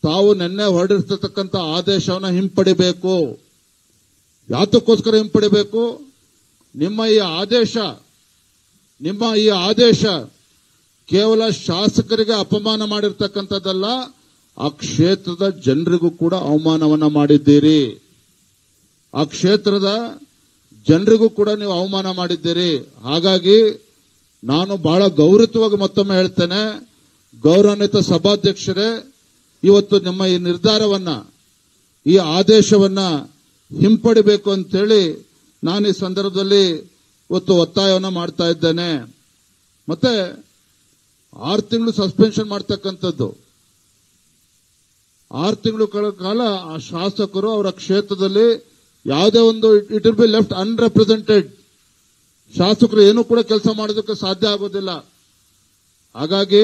ತಾವು ನಿನ್ನೆ ಹೊರಡಿರ್ತಕ್ಕಂಥ ಆದೇಶವನ್ನು ಹಿಂಪಡಿಬೇಕು. ಯಾತಕ್ಕೋಸ್ಕರ ಹಿಂಪಡಿಬೇಕು? ನಿಮ್ಮ ಈ ಆದೇಶ ಕೇವಲ ಶಾಸಕರಿಗೆ ಅಪಮಾನ ಮಾಡಿರ್ತಕ್ಕಂಥದ್ದಲ್ಲ, ಆ ಕ್ಷೇತ್ರದ ಜನರಿಗೂ ಕೂಡ ಅವಮಾನವನ್ನ ಮಾಡಿದ್ದೀರಿ. ಆ ಕ್ಷೇತ್ರದ ಜನರಿಗೂ ಕೂಡ ನೀವು ಅವಮಾನ ಮಾಡಿದ್ದೀರಿ. ಹಾಗಾಗಿ ನಾನು ಬಹಳ ಗೌರವವಾಗಿ ಮತ್ತೊಮ್ಮೆ ಹೇಳ್ತೇನೆ, ಗೌರವಾನ್ವಿತ ಸಭಾಧ್ಯಕ್ಷರೇ, ಇವತ್ತು ನಿಮ್ಮ ಈ ನಿರ್ಧಾರವನ್ನ, ಈ ಆದೇಶವನ್ನ ಹಿಂಪಡಿಬೇಕು ಅಂತೇಳಿ ನಾನು ಈ ಸಂದರ್ಭದಲ್ಲಿ ಇವತ್ತು ಒತ್ತಾಯವನ್ನು ಮಾಡ್ತಾ ಇದ್ದೇನೆ. ಮತ್ತೆ 6 ತಿಂಗಳು ಸಸ್ಪೆನ್ಷನ್ ಮಾಡ್ತಕ್ಕಂಥದ್ದು 6 ತಿಂಗಳ ಕಾಲ ಆ ಶಾಸಕರು ಅವರ ಕ್ಷೇತ್ರದಲ್ಲಿ ಯಾವುದೇ ಒಂದು ಇಟ್ ವಿಲ್ ಬಿ ಲೆಫ್ಟ್ ಅನ್ರೆಪ್ರೆಸೆಂಟೆಡ್. ಶಾಸಕರು ಏನು ಕೂಡ ಕೆಲಸ ಮಾಡೋದಕ್ಕೆ ಸಾಧ್ಯ ಆಗೋದಿಲ್ಲ. ಹಾಗಾಗಿ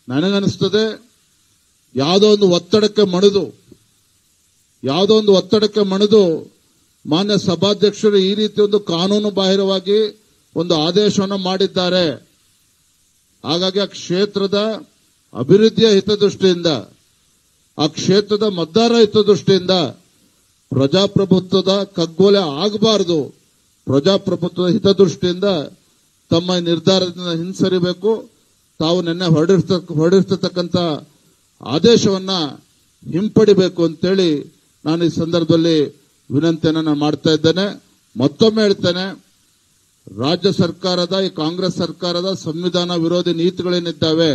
ನನಗನ್ನಿಸ್ತದೆ ಯಾವುದೋ ಒಂದು ಒತ್ತಡಕ್ಕೆ ಮಣಿದು ಮಾನ್ಯ ಸಭಾಧ್ಯಕ್ಷರು ಈ ರೀತಿ ಒಂದು ಕಾನೂನು ಬಾಹಿರವಾಗಿ ಒಂದು ಆದೇಶವನ್ನು ಮಾಡಿದ್ದಾರೆ. ಹಾಗಾಗಿ ಆ ಕ್ಷೇತ್ರದ ಅಭಿವೃದ್ಧಿಯ ಹಿತದೃಷ್ಟಿಯಿಂದ, ಆ ಕ್ಷೇತ್ರದ ಮತದಾರರ ಹಿತದೃಷ್ಟಿಯಿಂದ ಪ್ರಜಾಪ್ರಭುತ್ವದ ಕಗ್ಗೊಲೆ ಆಗಬಾರದು. ಪ್ರಜಾಪ್ರಭುತ್ವದ ಹಿತದೃಷ್ಟಿಯಿಂದ ತಮ್ಮ ನಿರ್ಧಾರದಿಂದ ಹಿಂಸರಿಬೇಕು. ತಾವು ನಿನ್ನೆ ಹೊರಡಿರ್ತಕ್ಕಂಥ ಆದೇಶವನ್ನ ಹಿಂಪಡಿಬೇಕು ಅಂತೇಳಿ ನಾನು ಈ ಸಂದರ್ಭದಲ್ಲಿ ವಿನಂತಿಯನ್ನು ನಾನು ಮಾಡ್ತಾ ಇದ್ದೇನೆ. ಮತ್ತೊಮ್ಮೆ ಹೇಳ್ತೇನೆ, ರಾಜ್ಯ ಸರ್ಕಾರದ ಈ ಕಾಂಗ್ರೆಸ್ ಸರ್ಕಾರದ ಸಂವಿಧಾನ ವಿರೋಧಿ ನೀತಿಗಳೇನಿದ್ದಾವೆ,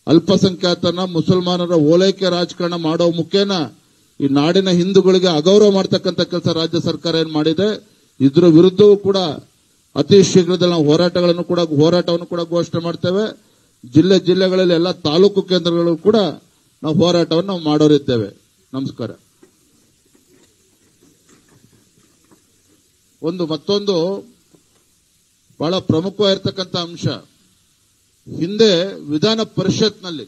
ಅಲ್ಪಸಂಖ್ಯಾತನ ಮುಸಲ್ಮಾನರ ಓಲೈಕೆ ರಾಜಕಾರಣ ಮಾಡೋ ಮುಖೇನ ಈ ನಾಡಿನ ಹಿಂದೂಗಳಿಗೆ ಅಗೌರವ ಮಾಡತಕ್ಕಂಥ ಕೆಲಸ ರಾಜ್ಯ ಸರ್ಕಾರ ಏನ್ ಮಾಡಿದೆ, ಇದರ ವಿರುದ್ಧವೂ ಕೂಡ ಅತಿ ಶೀಘ್ರದಲ್ಲಿ ನಾವು ಹೋರಾಟವನ್ನು ಕೂಡ ಘೋಷಣೆ ಮಾಡ್ತೇವೆ. ಜಿಲ್ಲೆಗಳಲ್ಲಿ ಎಲ್ಲ ತಾಲೂಕು ಕೇಂದ್ರಗಳು ಕೂಡ ನಾವು ಹೋರಾಟವನ್ನು ನಾವು ಮಾಡೋರಿದ್ದೇವೆ. ನಮಸ್ಕಾರ. ಮತ್ತೊಂದು ಬಹಳ ಪ್ರಮುಖವಾಗಿರ್ತಕ್ಕಂಥ ಅಂಶ, ಹಿಂದೆ ವಿಧಾನ ಪರಿಷತ್ನಲ್ಲಿ,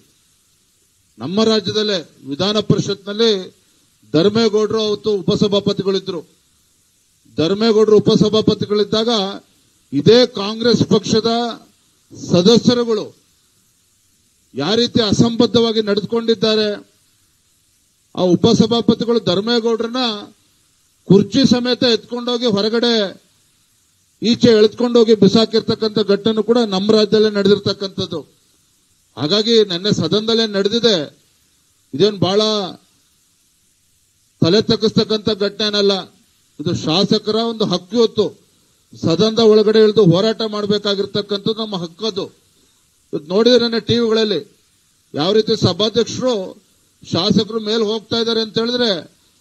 ನಮ್ಮ ರಾಜ್ಯದಲ್ಲೇ ವಿಧಾನ ಪರಿಷತ್ನಲ್ಲಿ ಧರ್ಮೇಗೌಡರು ಅವತ್ತು ಉಪಸಭಾಪತಿಗಳಿದ್ರು. ಧರ್ಮೇಗೌಡರು ಉಪಸಭಾಪತಿಗಳಿದ್ದಾಗ ಇದೇ ಕಾಂಗ್ರೆಸ್ ಪಕ್ಷದ ಸದಸ್ಯರುಗಳು ಯಾವ ರೀತಿ ಅಸಂಬದ್ಧವಾಗಿ ನಡೆದುಕೊಂಡಿದ್ದಾರೆ. ಆ ಉಪಸಭಾಪತಿಗಳು ಧರ್ಮೇಗೌಡರನ್ನ ಕುರ್ಚಿ ಸಮೇತ ಎತ್ಕೊಂಡೋಗಿ ಹೊರಗಡೆ ಈಚೆ ಎಳೆದುಕೊಂಡೋಗಿ ಬಿಸಾಕಿರ್ತಕ್ಕಂಥ ಘಟನೆ ಕೂಡ ನಮ್ಮ ರಾಜ್ಯದಲ್ಲೇ ನಡೆದಿರ್ತಕ್ಕಂಥದ್ದು. ಹಾಗಾಗಿ ನಿನ್ನೆ ಸದನದಲ್ಲೇ ನಡೆದಿದೆ. ಇದೇನು ಬಹಳ ತಲೆ ತಗ್ಗಿಸ್ತಕ್ಕಂಥ ಘಟನೆನಲ್ಲ. ಇದು ಶಾಸಕರ ಒಂದು ಹಕ್ಕು. ಹೊತ್ತು ಸದನದ ಒಳಗಡೆ ಇಳಿದು ಹೋರಾಟ ಮಾಡಬೇಕಾಗಿರ್ತಕ್ಕಂಥದ್ದು ನಮ್ಮ ಹಕ್ಕದು. ಇವತ್ತು ನೋಡಿದ್ರೆ ನನ್ನ ಟಿವಿಗಳಲ್ಲಿ ಯಾವ ರೀತಿ ಸಭಾಧ್ಯಕ್ಷರು ಶಾಸಕರು ಮೇಲೆ ಹೋಗ್ತಾ ಇದ್ದಾರೆ ಅಂತ ಹೇಳಿದ್ರೆ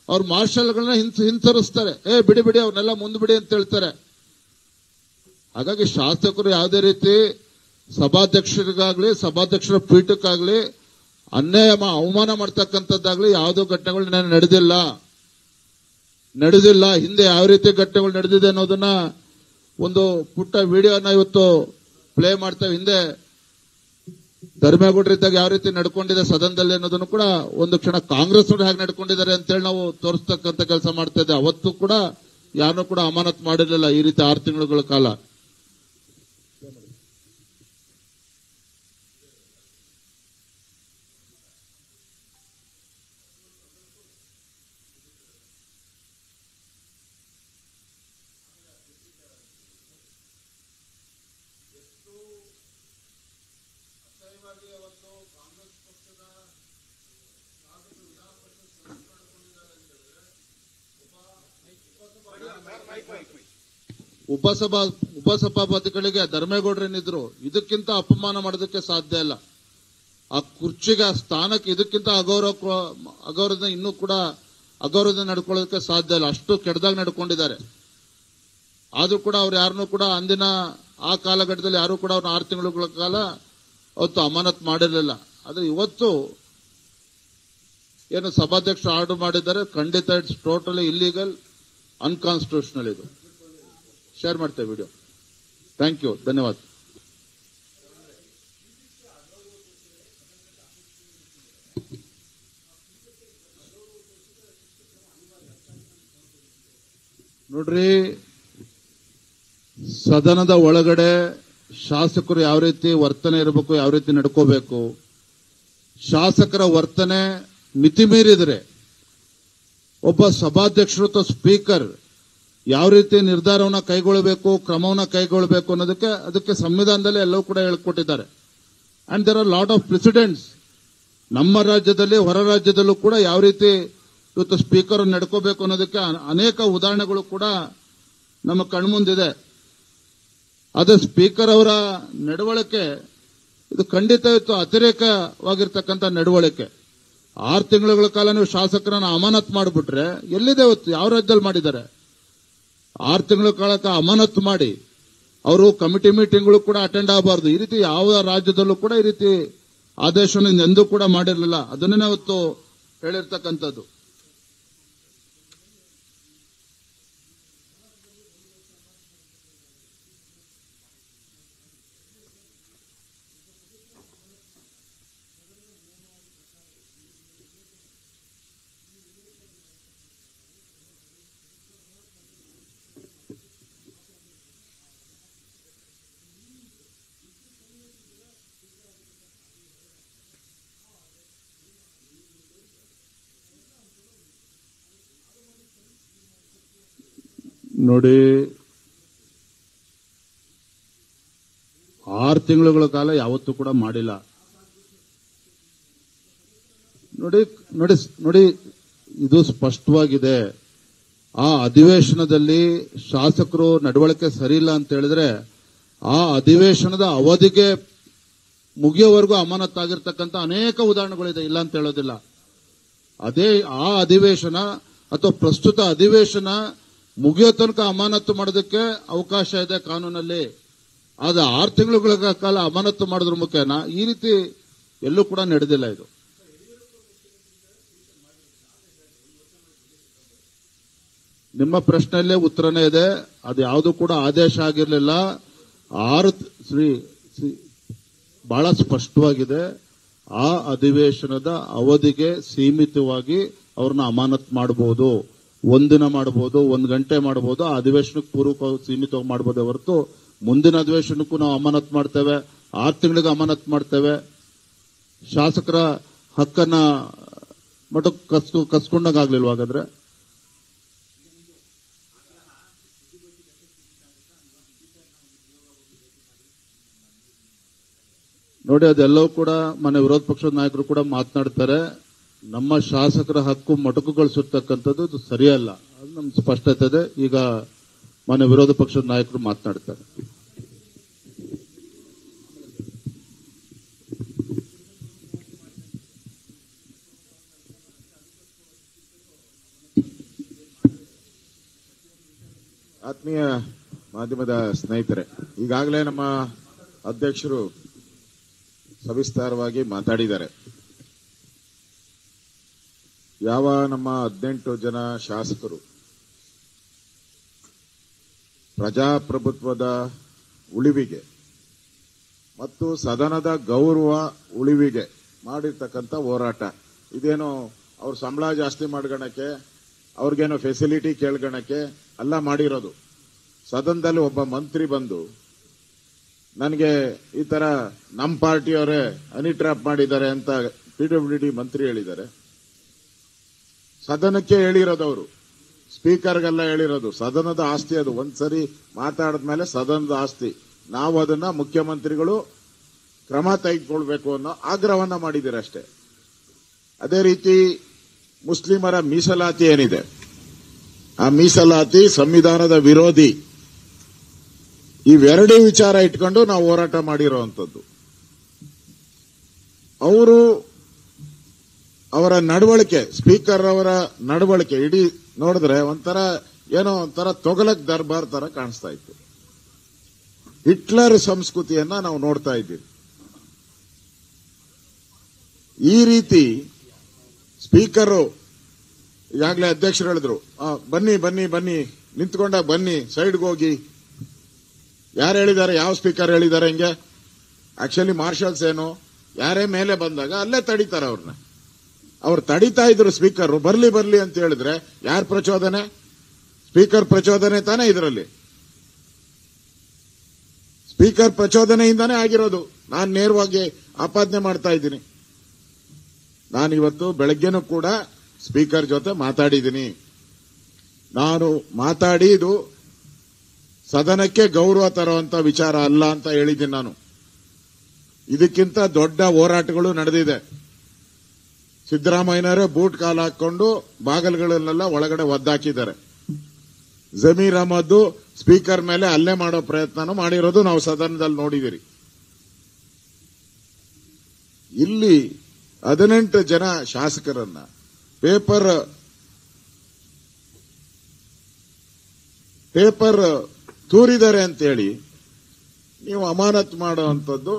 ಅವ್ರ ಮಾರ್ಷಲ್ಗಳನ್ನ ಹಿಂಸರಿಸ್ತಾರೆ. ಬಿಡಿ ಅವ್ರನ್ನೆಲ್ಲ ಮುಂದ್ಬಿಡಿ ಅಂತ ಹೇಳ್ತಾರೆ. ಹಾಗಾಗಿ ಶಾಸಕರು ಯಾವುದೇ ರೀತಿ ಸಭಾಧ್ಯಕ್ಷರಿಗಾಗ್ಲಿ ಸಭಾಧ್ಯಕ್ಷರ ಪೀಠಕ್ಕಾಗ್ಲಿ ಅನ್ಯಾಯ ಅವಮಾನ ಮಾಡ್ತಕ್ಕಂಥದ್ದಾಗ್ಲಿ ಯಾವುದೋ ಘಟನೆಗಳು ನಡೆದಿಲ್ಲ. ಹಿಂದೆ ಯಾವ ರೀತಿ ಘಟನೆಗಳು ನಡೆದಿದೆ ಅನ್ನೋದನ್ನ ಒಂದು ಪುಟ್ಟ ವಿಡಿಯೋನ ಇವತ್ತು ಪ್ಲೇ ಮಾಡ್ತೇವೆ. ಹಿಂದೆ ಧರ್ಮೇಗೌಡರಿದ್ದಾಗ ಯಾವ ರೀತಿ ನಡ್ಕೊಂಡಿದೆ ಸದನದಲ್ಲಿ ಅನ್ನೋದನ್ನು ಕೂಡ ಒಂದು ಕ್ಷಣ ಕಾಂಗ್ರೆಸ್ ಅವರು ಹೇಗೆ ನಡ್ಕೊಂಡಿದ್ದಾರೆ ಅಂತೇಳಿ ನಾವು ತೋರಿಸ್ತಕ್ಕಂಥ ಕೆಲಸ ಮಾಡ್ತಾ ಇದ್ದೆ. ಅವತ್ತು ಕೂಡ ಯಾರನ್ನೂ ಕೂಡ ಅಮಾನತ್ ಮಾಡಿರಲಿಲ್ಲ ಈ ರೀತಿ 6 ತಿಂಗಳ ಕಾಲ. ಉಪಸಭಾಪತಿಗಳಿಗೆ ಧರ್ಮೇಗೌಡರೇನಿದ್ರು ಇದಕ್ಕಿಂತ ಅಪಮಾನ ಮಾಡೋದಕ್ಕೆ ಸಾಧ್ಯ ಇಲ್ಲ. ಆ ಕುರ್ಚಿಗೆ, ಆ ಸ್ಥಾನಕ್ಕೆ ಇದಕ್ಕಿಂತ ಅಗೌರವದಿಂದ ಇನ್ನೂ ಕೂಡ ಅಗೌರವದಿಂದ ನಡ್ಕೊಳ್ಳೋದಕ್ಕೆ ಸಾಧ್ಯ ಇಲ್ಲ. ಅಷ್ಟು ಕೆಟ್ಟದಾಗ ನಡ್ಕೊಂಡಿದ್ದಾರೆ. ಆದ್ರೂ ಕೂಡ ಅವ್ರು ಯಾರನ್ನೂ ಕೂಡ ಅಂದಿನ ಆ ಕಾಲಘಟ್ಟದಲ್ಲಿ ಯಾರು ಕೂಡ ಅವ್ರನ್ನ 6 ತಿಂಗಳ ಕಾಲ ಅವತ್ತು ಅಮಾನತ್ ಮಾಡಿರಲಿಲ್ಲ. ಆದ್ರೆ ಇವತ್ತು ಏನು ಸಭಾಧ್ಯಕ್ಷರು ಆರ್ಡರ್ ಮಾಡಿದ್ದಾರೆ, ಖಂಡಿತ ಇಟ್ಸ್ ಟೋಟಲಿ ಇಲ್ಲಿಗಲ್, ಅನ್ಕಾನ್ಸ್ಟಿಟ್ಯೂಷನಲ್. ಇದು ಶೇರ್ ಮಾಡ್ತೇವೆ ವಿಡಿಯೋ. ಥ್ಯಾಂಕ್ ಯು, ಧನ್ಯವಾದ. ನೋಡ್ರಿ, ಸದನದ ಒಳಗಡೆ ಶಾಸಕರು ಯಾವ ರೀತಿ ವರ್ತನೆ ಇರಬೇಕು, ಯಾವ ರೀತಿ ನಡ್ಕೋಬೇಕು, ಶಾಸಕರ ವರ್ತನೆ ಮಿತಿ ಮೀರಿದರೆ ಒಬ್ಬ ಸಭಾಧ್ಯಕ್ಷರು ಅಥವಾ ಸ್ಪೀಕರ್ ಯಾವ ರೀತಿ ನಿರ್ಧಾರವನ್ನು ಕೈಗೊಳ್ಳಬೇಕು, ಕ್ರಮವನ್ನು ಕೈಗೊಳ್ಳಬೇಕು ಅನ್ನೋದಕ್ಕೆ ಅದಕ್ಕೆ ಸಂವಿಧಾನದಲ್ಲಿ ಎಲ್ಲವೂ ಕೂಡ ಹೇಳ್ಕೊಟ್ಟಿದ್ದಾರೆ. And there are lot of presidents. ನಮ್ಮ ರಾಜ್ಯದಲ್ಲಿ ಹೊರ ರಾಜ್ಯದಲ್ಲೂ ಕೂಡ ಯಾವ ರೀತಿ ಇವತ್ತು ಸ್ಪೀಕರ್ ನಡ್ಕೋಬೇಕು ಅನ್ನೋದಕ್ಕೆ ಅನೇಕ ಉದಾಹರಣೆಗಳು ಕೂಡ ನಮ್ಮ ಕಣ್ಮುಂದಿದೆ. ಅದೇ ಸ್ಪೀಕರ್ ಅವರ ನಡವಳಿಕೆ ಇದು ಖಂಡಿತ ಇತ್ತು ಅತಿರೇಕವಾಗಿರ್ತಕ್ಕಂಥ ನಡವಳಿಕೆ. 6 ತಿಂಗಳ ಕಾಲ ನೀವು ಶಾಸಕರನ್ನ ಅಮಾನತ್ ಮಾಡಿಬಿಟ್ರೆ ಎಲ್ಲಿದೆ ಇವತ್ತು? ಯಾವ ರಾಜ್ಯದಲ್ಲಿ ಮಾಡಿದ್ದಾರೆ? 6 ತಿಂಗಳ ಕಾಲಕ್ಕೆ ಅಮಾನತ್ ಮಾಡಿ ಅವರು ಕಮಿಟಿ ಮೀಟಿಂಗ್ಗಳು ಕೂಡ ಅಟೆಂಡ್ ಆಗಬಾರ್ದು. ಈ ರೀತಿ ಯಾವ ರಾಜ್ಯದಲ್ಲೂ ಕೂಡ ಈ ರೀತಿ ಆದೇಶವನ್ನು ಎಂದೂ ಕೂಡ ಮಾಡಿರಲಿಲ್ಲ. ಅದನ್ನೇ ಅವತ್ತು ಹೇಳಿರ್ತಕ್ಕಂಥದ್ದು. ನೋಡಿ, 6 ತಿಂಗಳುಗಳ ಕಾಲ ಯಾವತ್ತೂ ಕೂಡ ಮಾಡಿಲ್ಲ. ನೋಡಿ ನೋಡಿ ನೋಡಿ ಇದು ಸ್ಪಷ್ಟವಾಗಿದೆ. ಆ ಅಧಿವೇಶನದಲ್ಲಿ ಶಾಸಕರು ನಡವಳಿಕೆ ಸರಿಯಿಲ್ಲ ಅಂತ ಹೇಳಿದ್ರೆ ಆ ಅಧಿವೇಶನದ ಅವಧಿಗೆ ಮುಗಿಯೋವರೆಗೂ ಅಮಾನತ್ತಾಗಿರ್ತಕ್ಕಂಥ ಅನೇಕ ಉದಾಹರಣೆಗಳಿದೆ, ಇಲ್ಲ ಅಂತ ಹೇಳೋದಿಲ್ಲ. ಅದೇ ಆ ಅಧಿವೇಶನ ಅಥವಾ ಪ್ರಸ್ತುತ ಅಧಿವೇಶನ ಮುಗಿಯೋ ತನಕ ಅಮಾನತು ಮಾಡೋದಕ್ಕೆ ಅವಕಾಶ ಇದೆ ಕಾನೂನಲ್ಲಿ. ಆದ್ರೆ 6 ತಿಂಗಳುಗಳ ಕಾಲ ಅಮಾನತು ಮಾಡೋದ್ರ ಮುಖೇನ ಈ ರೀತಿ ಎಲ್ಲೂ ಕೂಡ ನಡೆದಿಲ್ಲ. ಇದು ನಿಮ್ಮ ಪ್ರಶ್ನೆಯಲ್ಲೇ ಉತ್ತರನೇ ಇದೆ. ಅದು ಯಾವುದು ಕೂಡ ಆದೇಶ ಆಗಿರಲಿಲ್ಲ. ಬಹಳ ಸ್ಪಷ್ಟವಾಗಿದೆ. ಆ ಅಧಿವೇಶನದ ಅವಧಿಗೆ ಸೀಮಿತವಾಗಿ ಅವ್ರನ್ನ ಅಮಾನತ್ ಮಾಡಬಹುದು. ಒಂದಿನ ಮಾಡಬಹುದು, 1 ಗಂಟೆ ಮಾಡಬಹುದು. ಆ ಅಧಿವೇಶನಕ್ಕೆ ಪೂರ್ವಕವಾಗಿ ಸೀಮಿತವಾಗಿ ಮಾಡಬಹುದೇ ಹೊರತು ಮುಂದಿನ ಅಧಿವೇಶನಕ್ಕೂ ನಾವು ಅಮಾನತ್ ಮಾಡ್ತೇವೆ, 6 ತಿಂಗಳಿಗೆ ಅಮಾನತ್ ಮಾಡ್ತೇವೆ. ಶಾಸಕರ ಹಕ್ಕನ್ನ ಮಠಕ್ಕೆ ಕಸ್ಕೊಂಡಾಗ್ಲಿಲ್ವ? ಹಾಗಾದ್ರೆ ನೋಡಿ, ಅದೆಲ್ಲವೂ ಕೂಡ ಮನೆ ವಿರೋಧ ಪಕ್ಷದ ನಾಯಕರು ಕೂಡ ಮಾತನಾಡ್ತಾರೆ. ನಮ್ಮ ಶಾಸಕರ ಹಕ್ಕು ಮೊಟಕುಗೊಳಿಸಿರ್ತಕ್ಕಂಥದ್ದು ಇದು ಸರಿಯಲ್ಲ, ಅದು ನಮ್ಗೆ ಸ್ಪಷ್ಟತೆ ಇದೆ. ಈಗ ಮನೆ ವಿರೋಧ ಪಕ್ಷದ ನಾಯಕರು ಮಾತನಾಡ್ತಾರೆ. ಆತ್ಮೀಯ ಮಾಧ್ಯಮದ ಸ್ನೇಹಿತರೆ, ಈಗಾಗಲೇ ನಮ್ಮ ಅಧ್ಯಕ್ಷರು ಸವಿಸ್ತಾರವಾಗಿ ಮಾತಾಡಿದ್ದಾರೆ. ಯಾವ ನಮ್ಮ 18 ಜನ ಶಾಸಕರು ಪ್ರಜಾಪ್ರಭುತ್ವದ ಉಳಿವಿಗೆ ಮತ್ತು ಸದನದ ಗೌರವ ಉಳಿವಿಗೆ ಮಾಡಿರ್ತಕ್ಕಂಥ ಹೋರಾಟ, ಇದೇನೋ ಅವ್ರ ಸಂಬಳ ಜಾಸ್ತಿ ಮಾಡ್ಕೊಳಕ್ಕೆ, ಅವ್ರಿಗೇನೋ ಫೆಸಿಲಿಟಿ ಕೇಳ್ಕೊಳಕ್ಕೆ ಅಲ್ಲ ಮಾಡಿರೋದು. ಸದನದಲ್ಲಿ ಒಬ್ಬ ಮಂತ್ರಿ ಬಂದು ನನಗೆ ಈ ತರ ನಮ್ಮ ಪಾರ್ಟಿಯವರೇ ಹನಿ ಟ್ರ್ಯಾಪ್ ಮಾಡಿದ್ದಾರೆ ಅಂತ PWD ಮಂತ್ರಿ ಹೇಳಿದ್ದಾರೆ. ಸದನಕ್ಕೆ ಹೇಳಿರೋದವರು, ಸ್ಪೀಕರ್ಗೆಲ್ಲ ಹೇಳಿರೋದು. ಸದನದ ಆಸ್ತಿ ಅದು. ಒಂದ್ಸರಿ ಮಾತಾಡಿದ್ಮೇಲೆ ಸದನದ ಆಸ್ತಿ. ನಾವು ಅದನ್ನ ಮುಖ್ಯಮಂತ್ರಿಗಳು ಕ್ರಮ ತೆಗೆದುಕೊಳ್ಬೇಕು ಅನ್ನೋ ಆಗ್ರಹವನ್ನ ಮಾಡಿದ್ದೀರ ಅಷ್ಟೇ. ಅದೇ ರೀತಿ ಮುಸ್ಲಿಮರ ಮೀಸಲಾತಿ ಏನಿದೆ, ಆ ಮೀಸಲಾತಿ ಸಂವಿಧಾನದ ವಿರೋಧಿ. ಇವೆರಡೂ ವಿಚಾರ ಇಟ್ಕೊಂಡು ನಾವು ಹೋರಾಟ ಮಾಡಿರೋವಂಥದ್ದು. ಅವರ ನಡವಳಿಕೆ, ಸ್ಪೀಕರ್ ಅವರ ನಡವಳಿಕೆ ಇಡೀ ನೋಡಿದ್ರೆ ಒಂಥರ ತೊಗಲಕ್ ದರ್ಬಾರ್ ತರ ಕಾಣಿಸ್ತಾ ಇತ್ತು. ಹಿಟ್ಲರ್ ಸಂಸ್ಕೃತಿಯನ್ನ ನಾವು ನೋಡ್ತಾ ಇದ್ದೀವಿ. ಈ ರೀತಿ ಸ್ಪೀಕರು, ಈಗಾಗಲೇ ಅಧ್ಯಕ್ಷರು ಹೇಳಿದ್ರು, ಬನ್ನಿ ಬನ್ನಿ ಬನ್ನಿ, ನಿಂತ್ಕೊಂಡಾಗ ಬನ್ನಿ, ಸೈಡ್ಗೆ ಹೋಗಿ. ಯಾರು ಹೇಳಿದ್ದಾರೆ? ಯಾವ ಸ್ಪೀಕರ್ ಹೇಳಿದ್ದಾರೆ ಹಿಂಗೆ? ಆಕ್ಚುಲಿ ಮಾರ್ಷಲ್ಸ್ ಏನು, ಯಾರೇ ಮೇಲೆ ಬಂದಾಗ ಅಲ್ಲೇ ತಡೀತಾರೆ ಅವ್ರನ್ನ. ಅವ್ರು ತಡೀತಾ ಇದ್ರು ಸ್ಪೀಕರ್, ಬರ್ಲಿ ಬರ್ಲಿ ಅಂತ ಹೇಳಿದ್ರೆ ಯಾರ ಪ್ರಚೋದನೆ? ಸ್ಪೀಕರ್ ಪ್ರಚೋದನೆ ತಾನೇ ಇದರಲ್ಲಿ. ಸ್ಪೀಕರ್ ಪ್ರಚೋದನೆಯಿಂದಾನೇ ಆಗಿರೋದು. ನಾನು ನೇರವಾಗಿ ಆಪಾದನೆ ಮಾಡ್ತಾ ಇದ್ದೀನಿ. ನಾನಿವತ್ತು ಬೆಳಗ್ಗೆನೂ ಕೂಡ ಸ್ಪೀಕರ್ ಜೊತೆ ಮಾತಾಡಿದ್ದೀನಿ. ನಾನು ಮಾತಾಡಿ ಇದು ಸದನಕ್ಕೆ ಗೌರವ ತರುವಂತ ವಿಚಾರ ಅಲ್ಲ ಅಂತ ಹೇಳಿದ್ದೀನಿ. ನಾನು ಇದಕ್ಕಿಂತ ದೊಡ್ಡ ಹೋರಾಟಗಳು ನಡೆದಿದೆ. ಸಿದ್ದರಾಮಯ್ಯನವರೇ ಬೂಟ್ ಕಾಲು ಹಾಕೊಂಡು ಬಾಗಿಲುಗಳನ್ನೆಲ್ಲ ಒಳಗಡೆ ಒದ್ದಾಕಿದ್ದಾರೆ. ಜಮೀರ್ ಅಹಮದ್ ಸ್ಪೀಕರ್ ಮೇಲೆ ಹಲ್ಲೆ ಮಾಡೋ ಪ್ರಯತ್ನನೂ ಮಾಡಿರೋದು ನಾವು ಸದನದಲ್ಲಿ ನೋಡಿದಿರಿ. ಇಲ್ಲಿ 18 ಜನ ಶಾಸಕರನ್ನ ಪೇಪರ್ ತೂರಿದ್ದಾರೆ ಅಂತೇಳಿ ನೀವು ಅಮಾನತ್ ಮಾಡುವಂಥದ್ದು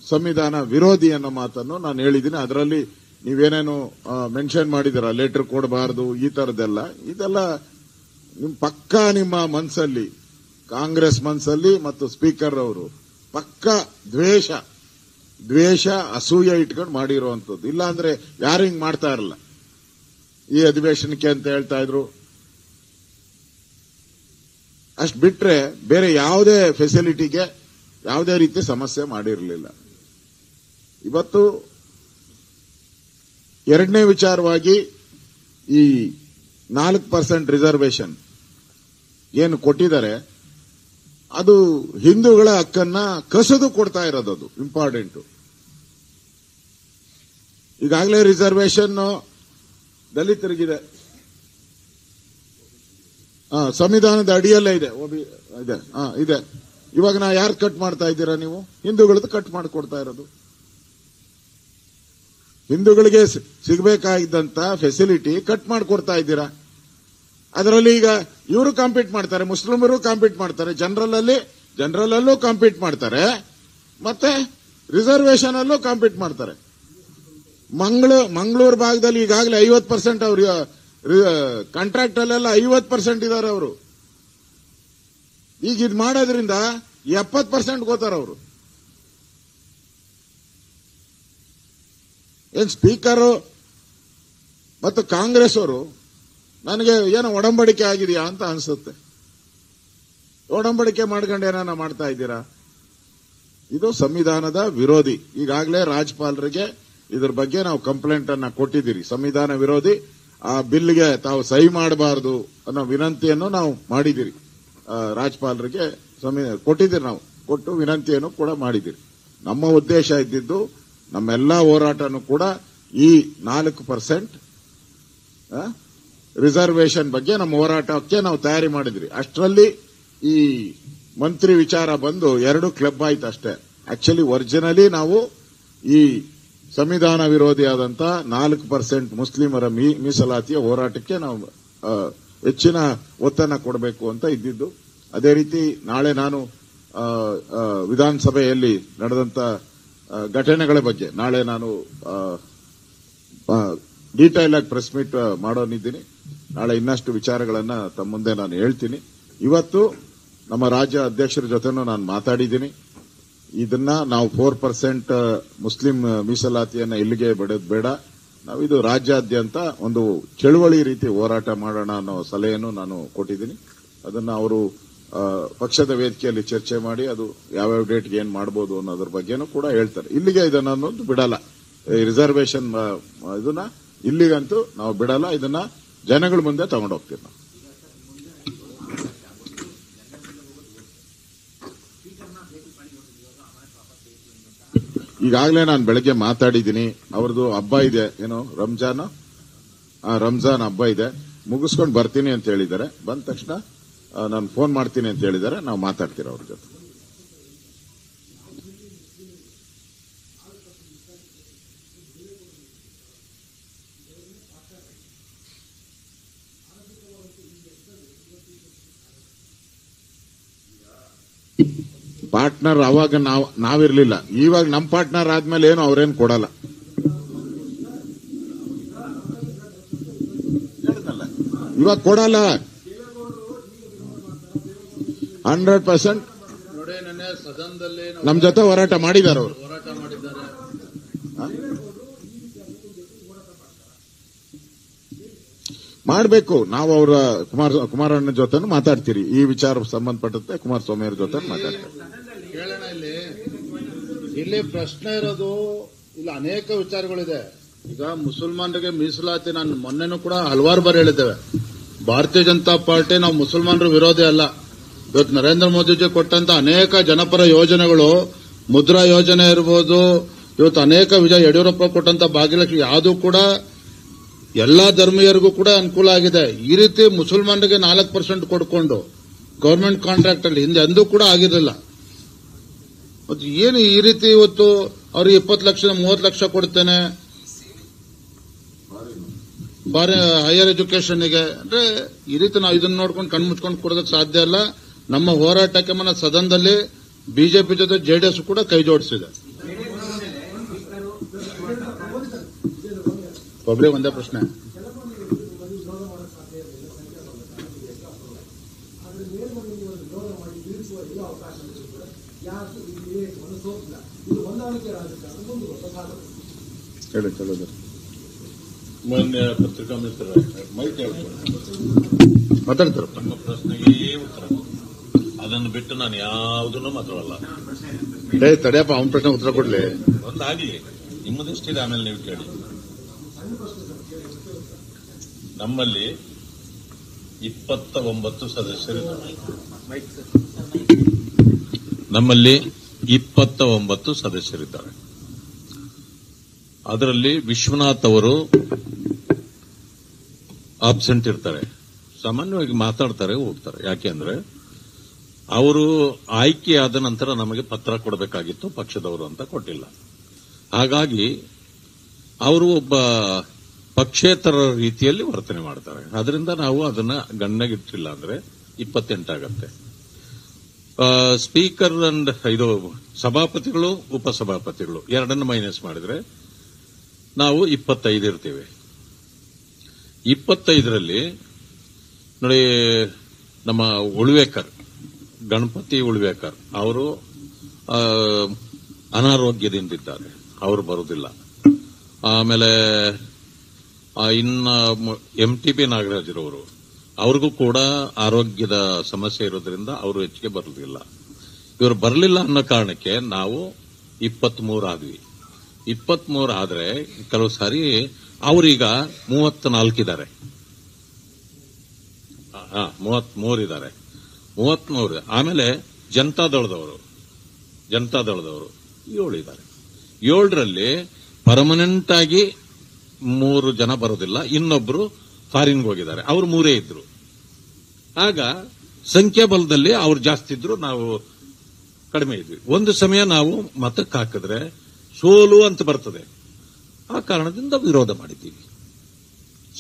ಸಂವಿಧಾನ ವಿರೋಧಿ ಅನ್ನೋ ಮಾತನ್ನು ನಾನು ಹೇಳಿದ್ದೀನಿ. ಅದರಲ್ಲಿ ನೀವೇನೇನು ಮೆನ್ಷನ್ ಮಾಡಿದಿರ, ಲೆಟರ್ ಕೊಡಬಾರದು, ಈ ತರದೆಲ್ಲ, ಇದೆಲ್ಲ ಪಕ್ಕಾ ನಿಮ್ಮ ಮನಸ್ಸಲ್ಲಿ, ಕಾಂಗ್ರೆಸ್ ಮನಸ್ಸಲ್ಲಿ ಮತ್ತು ಸ್ಪೀಕರ್ ಅವರು ಪಕ್ಕಾ ದ್ವೇಷ ಅಸೂಯೆ ಇಟ್ಕೊಂಡು ಮಾಡಿರುವಂತದ್ದು. ಇಲ್ಲಾಂದ್ರೆ ಯಾರು ಹಿಂಗ್ ಮಾಡ್ತಾ ಇರಲ್ಲ. ಈ ಅಧಿವೇಶನಕ್ಕೆ ಅಂತ ಹೇಳ್ತಾ ಇದ್ರು. ಅಷ್ಟು ಬಿಟ್ರೆ ಬೇರೆ ಯಾವುದೇ ಫೆಸಿಲಿಟಿಗೆ ಯಾವುದೇ ರೀತಿ ಸಮಸ್ಯೆ ಮಾಡಿರಲಿಲ್ಲ. ಇವತ್ತು ಎರಡನೇ ವಿಚಾರವಾಗಿ ಈ 4% ರಿಸರ್ವೇಶನ್ ಏನು ಕೊಟ್ಟಿದ್ದಾರೆ, ಅದು ಹಿಂದೂಗಳ ಹಕ್ಕನ್ನ ಕಸಿದು ಕೊಡ್ತಾ ಇರೋದು. ಅದು ಇಂಪಾರ್ಟೆಂಟ್. ಈಗಾಗಲೇ ರಿಸರ್ವೇಶನ್ ದಲಿತರಿಗಿದೆ, ಸಂವಿಧಾನದ ಅಡಿಯಲ್ಲೇ ಇದೆ, ಇದೆ. ಇವಾಗ ನಾ ಯಾರು ಕಟ್ ಮಾಡ್ತಾ ಇದ್ದೀರಾ ನೀವು? ಹಿಂದೂಗಳದ್ದು ಕಟ್ ಮಾಡಿಕೊಡ್ತಾ ಇರೋದು. ಹಿಂದೂಗಳಿಗೆ ಸಿಗಬೇಕಾಗಿದ್ದಂತ ಫೆಸಿಲಿಟಿ ಕಟ್ ಮಾಡಿಕೊಡ್ತಾ ಇದ್ದೀರಾ. ಅದರಲ್ಲಿ ಈಗ ಇವರು ಕಾಂಪೀಟ್ ಮಾಡ್ತಾರೆ, ಮುಸ್ಲಿಮರು ಕಾಂಪೀಟ್ ಮಾಡ್ತಾರೆ, ಜನರಲ್ಲೂ ಕಾಂಪೀಟ್ ಮಾಡ್ತಾರೆ, ಮತ್ತೆ ರಿಸರ್ವೇಶನ್ ಅಲ್ಲೂ ಕಾಂಪೀಟ್ ಮಾಡ್ತಾರೆ. ಮಂಗಳೂರು ಭಾಗದಲ್ಲಿ ಈಗಾಗಲೇ 50% ಅವ್ರ ಕಾಂಟ್ರಾಕ್ಟ್ ಅಲ್ಲೆಲ್ಲ 50% ಇದ್ದಾರೆ ಅವರು. ಈಗ ಇದು ಮಾಡೋದ್ರಿಂದ 70% ಗೋತಾರ ಅವರು. ಏನ್ ಸ್ಪೀಕರು ಮತ್ತು ಕಾಂಗ್ರೆಸ್ ಅವರು ನನಗೆ ಏನೋ ಒಡಂಬಡಿಕೆ ಆಗಿದೆಯಾ ಅಂತ ಅನ್ಸುತ್ತೆ. ಒಡಂಬಡಿಕೆ ಮಾಡ್ಕೊಂಡು ಏನಾನ ಮಾಡ್ತಾ ಇದ್ದೀರಾ? ಇದು ಸಂವಿಧಾನದ ವಿರೋಧಿ. ಈಗಾಗಲೇ ರಾಜ್ಯಪಾಲರಿಗೆ ಇದ್ರ ಬಗ್ಗೆ ನಾವು ಕಂಪ್ಲೇಂಟ್ ಅನ್ನ ಕೊಟ್ಟಿದ್ದೀರಿ. ಸಂವಿಧಾನ ವಿರೋಧಿ ಆ ಬಿಲ್ಗೆ ತಾವು ಸಹಿ ಮಾಡಬಾರದು ಅನ್ನೋ ವಿನಂತಿಯನ್ನು ನಾವು ಮಾಡಿದಿರಿ. ರಾಜ್ಯಪಾಲರಿಗೆ ಕೊಟ್ಟಿದ್ದೀರಿ, ನಾವು ಕೊಟ್ಟು ವಿನಂತಿಯನ್ನು ಕೂಡ ಮಾಡಿದಿರಿ. ನಮ್ಮ ಉದ್ದೇಶ ಇದ್ದಿದ್ದು, ನಮ್ಮೆಲ್ಲಾ ಹೋರಾಟನೂ ಕೂಡ ಈ 4% ರಿಸರ್ವೇಶನ್ ಬಗ್ಗೆ ನಮ್ಮ ಹೋರಾಟಕ್ಕೆ ನಾವು ತಯಾರಿ ಮಾಡಿದ್ರಿ. ಅಷ್ಟರಲ್ಲಿ ಈ ಮಂತ್ರಿ ವಿಚಾರ ಬಂದು 2 ಕ್ಲಬ್ ಆಯ್ತು ಅಷ್ಟೇ. ಆಕ್ಚುಲಿ ಒರಿಜಿನಲಿ ನಾವು ಈ ಸಂವಿಧಾನ ವಿರೋಧಿಯಾದಂತ 4% ಮುಸ್ಲಿಮರ ಮೀಸಲಾತಿಯ ಹೋರಾಟಕ್ಕೆ ನಾವು ಹೆಚ್ಚಿನ ಒತ್ತನ್ನು ಕೊಡಬೇಕು ಅಂತ ಇದ್ದಿದ್ದು. ಅದೇ ರೀತಿ ನಾಳೆ ನಾನು ವಿಧಾನಸಭೆಯಲ್ಲಿ ನಡೆದಂತ ಘಟನೆಗಳ ಬಗ್ಗೆ ನಾಳೆ ನಾನು ಡೀಟೇಲ್ ಆಗಿ ಪ್ರೆಸ್ ಮೀಟ್ ಮಾಡೋನಿದ್ದೀನಿ. ನಾಳೆ ಇನ್ನಷ್ಟು ವಿಚಾರಗಳನ್ನ ತಮ್ಮ ಮುಂದೆ ನಾನು ಹೇಳ್ತೀನಿ. ಇವತ್ತು ನಮ್ಮ ರಾಜ್ಯ ಅಧ್ಯಕ್ಷರ ಜೊತೆನೂ ನಾನು ಮಾತಾಡಿದ್ದೀನಿ. ಇದನ್ನ ನಾವು 4% ಮುಸ್ಲಿಂ ಮೀಸಲಾತಿಯನ್ನ ಇಲ್ಲಿಗೆ ಬಿಡೋದು ಬೇಡ, ನಾವಿದು ರಾಜ್ಯಾದ್ಯಂತ ಒಂದು ಚಳುವಳಿ ರೀತಿ ಹೋರಾಟ ಮಾಡೋಣ ಅನ್ನೋ ಸಲಹೆಯನ್ನು ನಾನು ಕೊಟ್ಟಿದ್ದೀನಿ. ಅದನ್ನ ಅವರು ಪಕ್ಷದ ವೇದಿಕೆಯಲ್ಲಿ ಚರ್ಚೆ ಮಾಡಿ ಅದು ಯಾವ್ಯಾವ ಡೇಟ್ಗೆ ಏನ್ ಮಾಡಬಹುದು ಅನ್ನೋದ್ರ ಬಗ್ಗೆನೂ ಕೂಡ ಹೇಳ್ತಾರೆ. ಇಲ್ಲಿಗೆ ಇದನ್ನ ಅನ್ನೋದು ಬಿಡಲ್ಲ, ರಿಸರ್ವೇಶನ್ ಇದನ್ನ ಇಲ್ಲಿಗಂತೂ ನಾವು ಬಿಡಲ್ಲ. ಇದನ್ನ ಜನಗಳ ಮುಂದೆ ತಗೊಂಡೋಗ್ತೀವಿ ನಾವು. ಈಗಾಗಲೇ ನಾನು ಬೆಳಗ್ಗೆ ಮಾತಾಡಿದ್ದೀನಿ. ಅವ್ರದ್ದು ಹಬ್ಬ ಇದೆ, ಏನೋ ರಂಜಾನ್ ಹಬ್ಬ ಇದೆ, ಮುಗಿಸ್ಕೊಂಡು ಬರ್ತೀನಿ ಅಂತ ಹೇಳಿದ್ದಾರೆ. ಬಂದ ತಕ್ಷಣ ನಾನು ಫೋನ್ ಮಾಡ್ತೀನಿ ಅಂತ ಹೇಳಿದ್ದಾರೆ. ನಾವು ಮಾತಾಡ್ತೀವಿ ಅವ್ರ ಜೊತೆ. ಪಾರ್ಟ್ನರ್ ಅವಾಗ ನಾವಿರ್ಲಿಲ್ಲ. ಇವಾಗ ನಮ್ಮ ಪಾರ್ಟ್ನರ್ ಆದ್ಮೇಲೆ ಏನು ಅವ್ರೇನು ಕೊಡಲ್ಲ. ಇವಾಗ ಕೊಡಲ್ಲ 100%. ನಮ್ಮ ಜೊತೆ ಹೋರಾಟ ಮಾಡಿದ್ದಾರೆ ಅವರು. ಮಾಡಬೇಕು. ನಾವು ಅವರ ಕುಮಾರಣ್ಣ ಜೊತೆ ಮಾತಾಡ್ತೀರಿ. ಈ ವಿಚಾರ ಸಂಬಂಧಪಟ್ಟಂತೆ ಕುಮಾರಸ್ವಾಮಿ ಅವರ ಜೊತೆ ಮಾತಾಡ್ತೀವಿ. ಕೇಳೋಣ. ಇಲ್ಲಿ ಪ್ರಶ್ನೆ ಇರೋದು, ಇಲ್ಲಿ ಅನೇಕ ವಿಚಾರಗಳಿದೆ. ಈಗ ಮುಸಲ್ಮಾನರಿಗೆ ಮೀಸಲಾತಿ ನಾನು ಮೊನ್ನೆನೂ ಕೂಡ ಹಲವಾರು ಬಾರಿ ಹೇಳಿದ್ದೇವೆ. ಭಾರತೀಯ ಜನತಾ ಪಾರ್ಟಿ ನಾವು ಮುಸಲ್ಮಾನರ ವಿರೋಧಿ ಅಲ್ಲ. ಇವತ್ತು ನರೇಂದ್ರ ಮೋದಿಜಿ ಕೊಟ್ಟಂತ ಅನೇಕ ಜನಪರ ಯೋಜನೆಗಳು, ಮುದ್ರಾ ಯೋಜನೆ ಇರಬಹುದು, ಇವತ್ತು ಅನೇಕ ಯಡಿಯೂರಪ್ಪ ಕೊಟ್ಟಂತ ಭಾಗ್ಯಲಕ್ಷ್ಮಿ, ಯಾವುದೂ ಕೂಡ ಎಲ್ಲಾ ಧರ್ಮೀಯರಿಗೂ ಕೂಡ ಅನುಕೂಲ ಆಗಿದೆ. ಈ ರೀತಿ ಮುಸಲ್ಮಾನರಿಗೆ 4% ಕೊಡ್ಕೊಂಡು ಗವರ್ಮೆಂಟ್ ಕಾಂಟ್ರಾಕ್ಟ್ ಅಲ್ಲಿ ಹಿಂದೆ ಎಂದೂ ಕೂಡ ಆಗಿರಲಿಲ್ಲ. ಮತ್ತು ಏನು ಈ ರೀತಿ ಇವತ್ತು ಅವ್ರಿಗೆ 20 ಲಕ್ಷ 30 ಲಕ್ಷ ಕೊಡ್ತೇನೆ ಹೈಯರ್ ಎಜುಕೇಶನ್ಗೆ ಅಂದ್ರೆ, ಈ ರೀತಿ ನಾವು ಇದನ್ನ ನೋಡ್ಕೊಂಡು ಕಣ್ಮುಚ್ಕೊಂಡು ಕೊಡೋದಕ್ಕೆ ಸಾಧ್ಯ ಇಲ್ಲ. ನಮ್ಮ ಹೋರಾಟಕ್ಕೆ ಸದನದಲ್ಲಿ ಬಿಜೆಪಿ ಜೊತೆ ಜೆಡಿಎಸ್ ಕೂಡ ಕೈ ಜೋಡಿಸಿದೆ. ಒಬ್ಬರೇ ಒಂದೇ ಪ್ರಶ್ನೆ. ಹೇಳಿ ಕೇಳೋದು. ಮಾನ್ಯ ಪತ್ರಿಕಾ ಮಿತ್ರ ಮೈಕ್ ಮಾತಾಡ್ತಾರಪ್ಪ. ನಿಮ್ಮ ಪ್ರಶ್ನೆಗೆ ಉತ್ತರ, ಅದನ್ನು ಬಿಟ್ಟು ನಾನು ಯಾವುದನ್ನು ಮಾತಾಡಲ್ಲ. ತಡೆಯಪ್ಪ, ಅವನ ಪ್ರಶ್ನೆ ಉತ್ತರ ಕೊಡ್ಲಿ. ಒಂದಾಗ್ಲಿ, ನಿಮ್ಮದಿಷ್ಟಿದೆ, ಆಮೇಲೆ ನೀವು ಕೇಳಿ. ನಮ್ಮಲ್ಲಿ 29 ಸದಸ್ಯರಿದ್ದಾರೆ. ನಮ್ಮಲ್ಲಿ 29 ಸದಸ್ಯರಿದ್ದಾರೆ. ಅದರಲ್ಲಿ ವಿಶ್ವನಾಥ್ ಅವರು ಆಬ್ಸೆಂಟ್ ಇರ್ತಾರೆ. ಸಾಮಾನ್ಯವಾಗಿ ಮಾತಾಡ್ತಾರೆ, ಹೋಗ್ತಾರೆ. ಯಾಕೆಂದ್ರೆ ಅವರು ಆಯ್ಕೆಯಾದ ನಂತರ ನಮಗೆ ಪತ್ರ ಕೊಡಬೇಕಾಗಿತ್ತು, ಪಕ್ಷದವರು ಅಂತ ಕೊಟ್ಟಿಲ್ಲ. ಹಾಗಾಗಿ ಅವರು ಒಬ್ಬ ಪಕ್ಷೇತರ ರೀತಿಯಲ್ಲಿ ವರ್ತನೆ ಮಾಡ್ತಾರೆ. ಅದರಿಂದ ನಾವು ಅದನ್ನ ಗಣನೆಗಿಟ್ಟಿಲ್ಲ. ಅಂದ್ರೆ 28 ಆಗತ್ತೆ. ಸ್ಪೀಕರ್ ಅಂಡ್ ಇದು ಸಭಾಪತಿಗಳು, ಉಪಸಭಾಪತಿಗಳು ಎರಡನ್ನು ಮೈನಸ್ ಮಾಡಿದ್ರೆ ನಾವು 25 ಇರ್ತೀವಿ. 25ರಲ್ಲಿ ನೋಡಿ, ನಮ್ಮ ಉಳ್ವೇಕರ್, ಗಣಪತಿ ಉಳ್ವೇಕರ್ ಅವರು ಅನಾರೋಗ್ಯದಿಂದಿದ್ದಾರೆ, ಅವರು ಬರುವುದಿಲ್ಲ. ಆಮೇಲೆ ಇನ್ನ MTB ನಾಗರಾಜರವರು, ಅವ್ರಿಗೂ ಕೂಡ ಆರೋಗ್ಯದ ಸಮಸ್ಯೆ ಇರೋದ್ರಿಂದ ಅವರು ಹೆಚ್ಚಿಗೆ ಬರುವುದಿಲ್ಲ. ಇವರು ಬರಲಿಲ್ಲ ಅನ್ನೋ ಕಾರಣಕ್ಕೆ ನಾವು 23 ಆದ್ವಿ. 23 ಆದ್ರೆ ಕೆಲವು ಸಾರಿ ಅವರೀಗ 34 ಇದ್ದಾರೆ. 33 ಇದ್ದಾರೆ. 33. ಆಮೇಲೆ ಜನತಾದಳದವರು 7 ಇದ್ದಾರೆ. 7ರಲ್ಲಿ ಪರ್ಮನೆಂಟ್ ಆಗಿ 3 ಜನ ಬರೋದಿಲ್ಲ, ಇನ್ನೊಬ್ರು ಫಾರಿನ್ಗೆ ಹೋಗಿದ್ದಾರೆ. ಅವರು 3 ಇದ್ರು. ಆಗ ಸಂಖ್ಯಾಬಲದಲ್ಲಿ ಅವ್ರು ಜಾಸ್ತಿ ಇದ್ರು, ನಾವು ಕಡಿಮೆ ಇದ್ವಿ. ಒಂದು ಸಮಯ ನಾವು ಮತಕ್ಕೆ ಹಾಕಿದ್ರೆ ಸೋಲು ಅಂತ ಬರ್ತದೆ. ಆ ಕಾರಣದಿಂದ ವಿರೋಧ ಮಾಡಿದ್ದೀವಿ.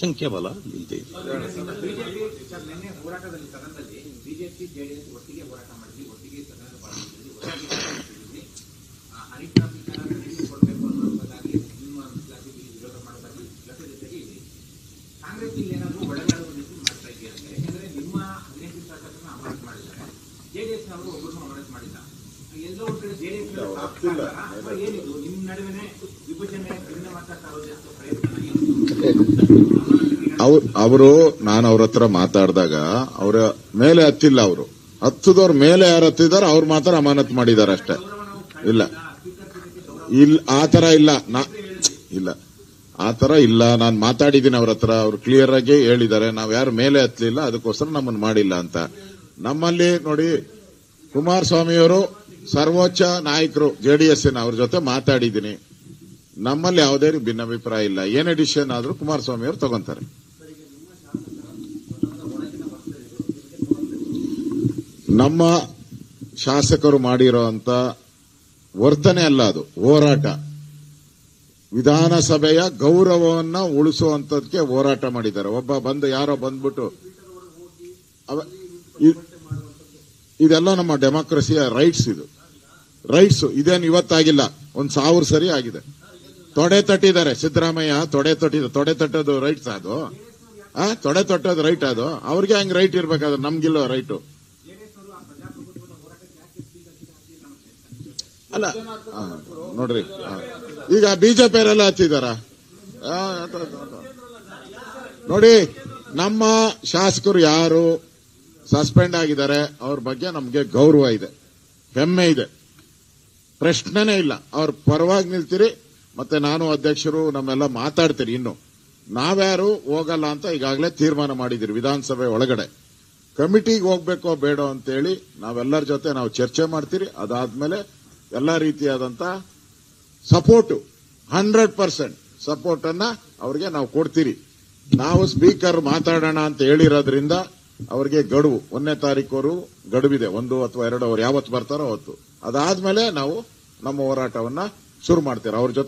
ಸಂಖ್ಯಾಬಲ ಇಲ್ಲದೆ ಇದೆ. ನಿನ್ನೆ ಹೋರಾಟದಲ್ಲಿ ಸದನದಲ್ಲಿ ಬಿಜೆಪಿ ಜೆಡಿಎಸ್ ಒಟ್ಟಿಗೆ ಹೋರಾಟ ಮಾಡಿದ್ವಿ, ಒಟ್ಟಿಗೆ ಸದನದ ಪಾಲ್ಗೊಂಡಿದ್ವಿ, ಒಟ್ಟಿಗೆ ಕೊಡಬೇಕು ಅನ್ನೋದಾಗಲಿ, ನಿಮ್ಮ ವಿರೋಧ ಮಾಡೋದಾಗಲಿ ಜೊತೆಗೆ ಇದೆ. ಕಾಂಗ್ರೆಸ್ ಇಲ್ಲಿ ಏನಾದರೂ ಒಳಗಾಡುವ ರೀತಿ ಮಾಡ್ತಾ ಇದೆಯಾ? ಯಾಕೆಂದ್ರೆ ನಿಮ್ಮ 15 ಶಾಸಕರನ್ನ ಅಮಾನತ್ ಮಾಡಿದ್ದಾರೆ, ಜೆಡಿಎಸ್ ನವರು ಒಬ್ಬರನ್ನು ಅಮಾನತ್ ಮಾಡಿಲ್ಲ. ಎಲ್ಲೋ ಒಂದು ಕಡೆ ಜೆಡಿಎಸ್ ಏನಿದು ನಿಮ್ಮ ನಡುವೆ ವಿಭಜನೆ ಭಿನ್ನ ಮಾತಾಡ್ತಾ ಪ್ರಯತ್ನ ಅವರು ನಾನು ಅವ್ರ ಹತ್ರ ಮಾತಾಡಿದಾಗ ಅವರ ಮೇಲೆ ಹತ್ತಿಲ್ಲ. ಅವರು ಹತ್ತದವ್ರ ಮೇಲೆ ಯಾರು ಹತ್ತಿದಾರ ಅವ್ರು ಮಾತ್ರ ಅಮಾನತ್ ಮಾಡಿದ್ದಾರೆ ಅಷ್ಟೇ. ಇಲ್ಲ ಆತರ ಇಲ್ಲ, ಆತರ ಇಲ್ಲ. ನಾನು ಮಾತಾಡಿದ್ದೀನಿ ಅವ್ರ ಹತ್ರ, ಅವ್ರು ಕ್ಲಿಯರ್ ಆಗಿ ಹೇಳಿದ್ದಾರೆ, ನಾವ್ ಯಾರು ಮೇಲೆ ಹತ್ತಲಿಲ್ಲ, ಅದಕ್ಕೋಸ್ಕರ ನಮ್ಮನ್ನು ಮಾಡಿಲ್ಲ ಅಂತ. ನಮ್ಮಲ್ಲಿ ನೋಡಿ, ಕುಮಾರಸ್ವಾಮಿಯವರು ಸರ್ವೋಚ್ಚ ನಾಯಕರು JDS ಅವ್ರ ಜೊತೆ ಮಾತಾಡಿದ್ದೀನಿ. ನಮ್ಮಲ್ಲಿ ಯಾವುದೇ ಭಿನ್ನಾಭಿಪ್ರಾಯ ಇಲ್ಲ. ಏನೇ ಡಿಸಿಷನ್ ಆದ್ರೂ ಕುಮಾರಸ್ವಾಮಿ ಅವರು ತಗೊಂತಾರೆ. ನಮ್ಮ ಶಾಸಕರು ಮಾಡಿರೋಂತ ವರ್ತನೆ ಅಲ್ಲ, ಅದು ಹೋರಾಟ. ವಿಧಾನಸಭೆಯ ಗೌರವವನ್ನ ಉಳಿಸುವಂತದಕ್ಕೆ ಹೋರಾಟ ಮಾಡಿದ್ದಾರೆ. ಯಾರೋ ಬಂದ್ಬಿಟ್ಟು ಇದೆಲ್ಲ ನಮ್ಮ ಡೆಮಾಕ್ರಸಿಯ ರೈಟ್ಸ್. ಇದು ರೈಟ್ಸ್ ಇದೇನು ಇವತ್ತಾಗಿಲ್ಲ, 1000 ಸರಿ ಆಗಿದೆ. ತೊಡೆ ತಟ್ಟಿದ್ದಾರೆ ಸಿದ್ದರಾಮಯ್ಯ, ತೊಡೆ ತಟ್ಟೋದು ರೈಟ್ಸ್ ಅದು. ತೊಡೆ ತಟ್ಟೋದು ರೈಟ್ ಅದು. ಅವ್ರಿಗೆ ಹಂಗ್ ರೈಟ್ ಇರ್ಬೇಕಾದ್ರೆ ನಮ್ಗಿಲ್ಲ ರೈಟು. ಅಲ್ಲ ನೋಡ್ರಿ, ಈಗ ಬಿಜೆಪಿ ಅವರೆಲ್ಲ ಹಚ್ಚಿದಾರ ನೋಡಿ. ನಮ್ಮ ಶಾಸಕರು ಯಾರು ಸಸ್ಪೆಂಡ್ ಆಗಿದ್ದಾರೆ ಅವ್ರ ಬಗ್ಗೆ ನಮ್ಗೆ ಗೌರವ ಇದೆ, ಹೆಮ್ಮೆ ಇದೆ, ಪ್ರಶ್ನೆನೇ ಇಲ್ಲ. ಅವ್ರ ಪರವಾಗಿ ನಿಲ್ತೀರಿ. ಮತ್ತೆ ನಾನು ಅಧ್ಯಕ್ಷರು ನಮ್ಮೆಲ್ಲ ಮಾತಾಡ್ತೀರಿ. ಇನ್ನು ನಾವ್ಯಾರು ಹೋಗಲ್ಲ ಅಂತ ಈಗಾಗಲೇ ತೀರ್ಮಾನ ಮಾಡಿದಿರಿ. ವಿಧಾನಸಭೆ ಒಳಗಡೆ ಕಮಿಟಿಗೆ ಹೋಗ್ಬೇಕೋ ಬೇಡೋ ಅಂತೇಳಿ ನಾವೆಲ್ಲರ ಜೊತೆ ನಾವು ಚರ್ಚೆ ಮಾಡ್ತೀರಿ. ಅದಾದ್ಮೇಲೆ ಎಲ್ಲ ರೀತಿಯಾದಂತ ಸಪೋರ್ಟ್ 100% ಸಪೋರ್ಟ್ ಅನ್ನ ಅವ್ರಿಗೆ ನಾವು ಕೊಡ್ತೀರಿ. ನಾವು ಸ್ಪೀಕರ್ ಮಾತಾಡೋಣ ಅಂತ ಹೇಳಿರೋದ್ರಿಂದ ಅವ್ರಿಗೆ ಗಡುವು 1ನೇ ತಾರೀಕು ಗಡುವಿದೆ. 1 ಅಥವಾ 2 ಅವ್ರು ಯಾವತ್ತು ಬರ್ತಾರೋ ಅವತ್ತು. ಅದಾದ್ಮೇಲೆ ನಾವು ನಮ್ಮ ಹೋರಾಟವನ್ನ ಶುರು ಮಾಡ್ತೀರಾ ಅವ್ರ ಜೊತೆ.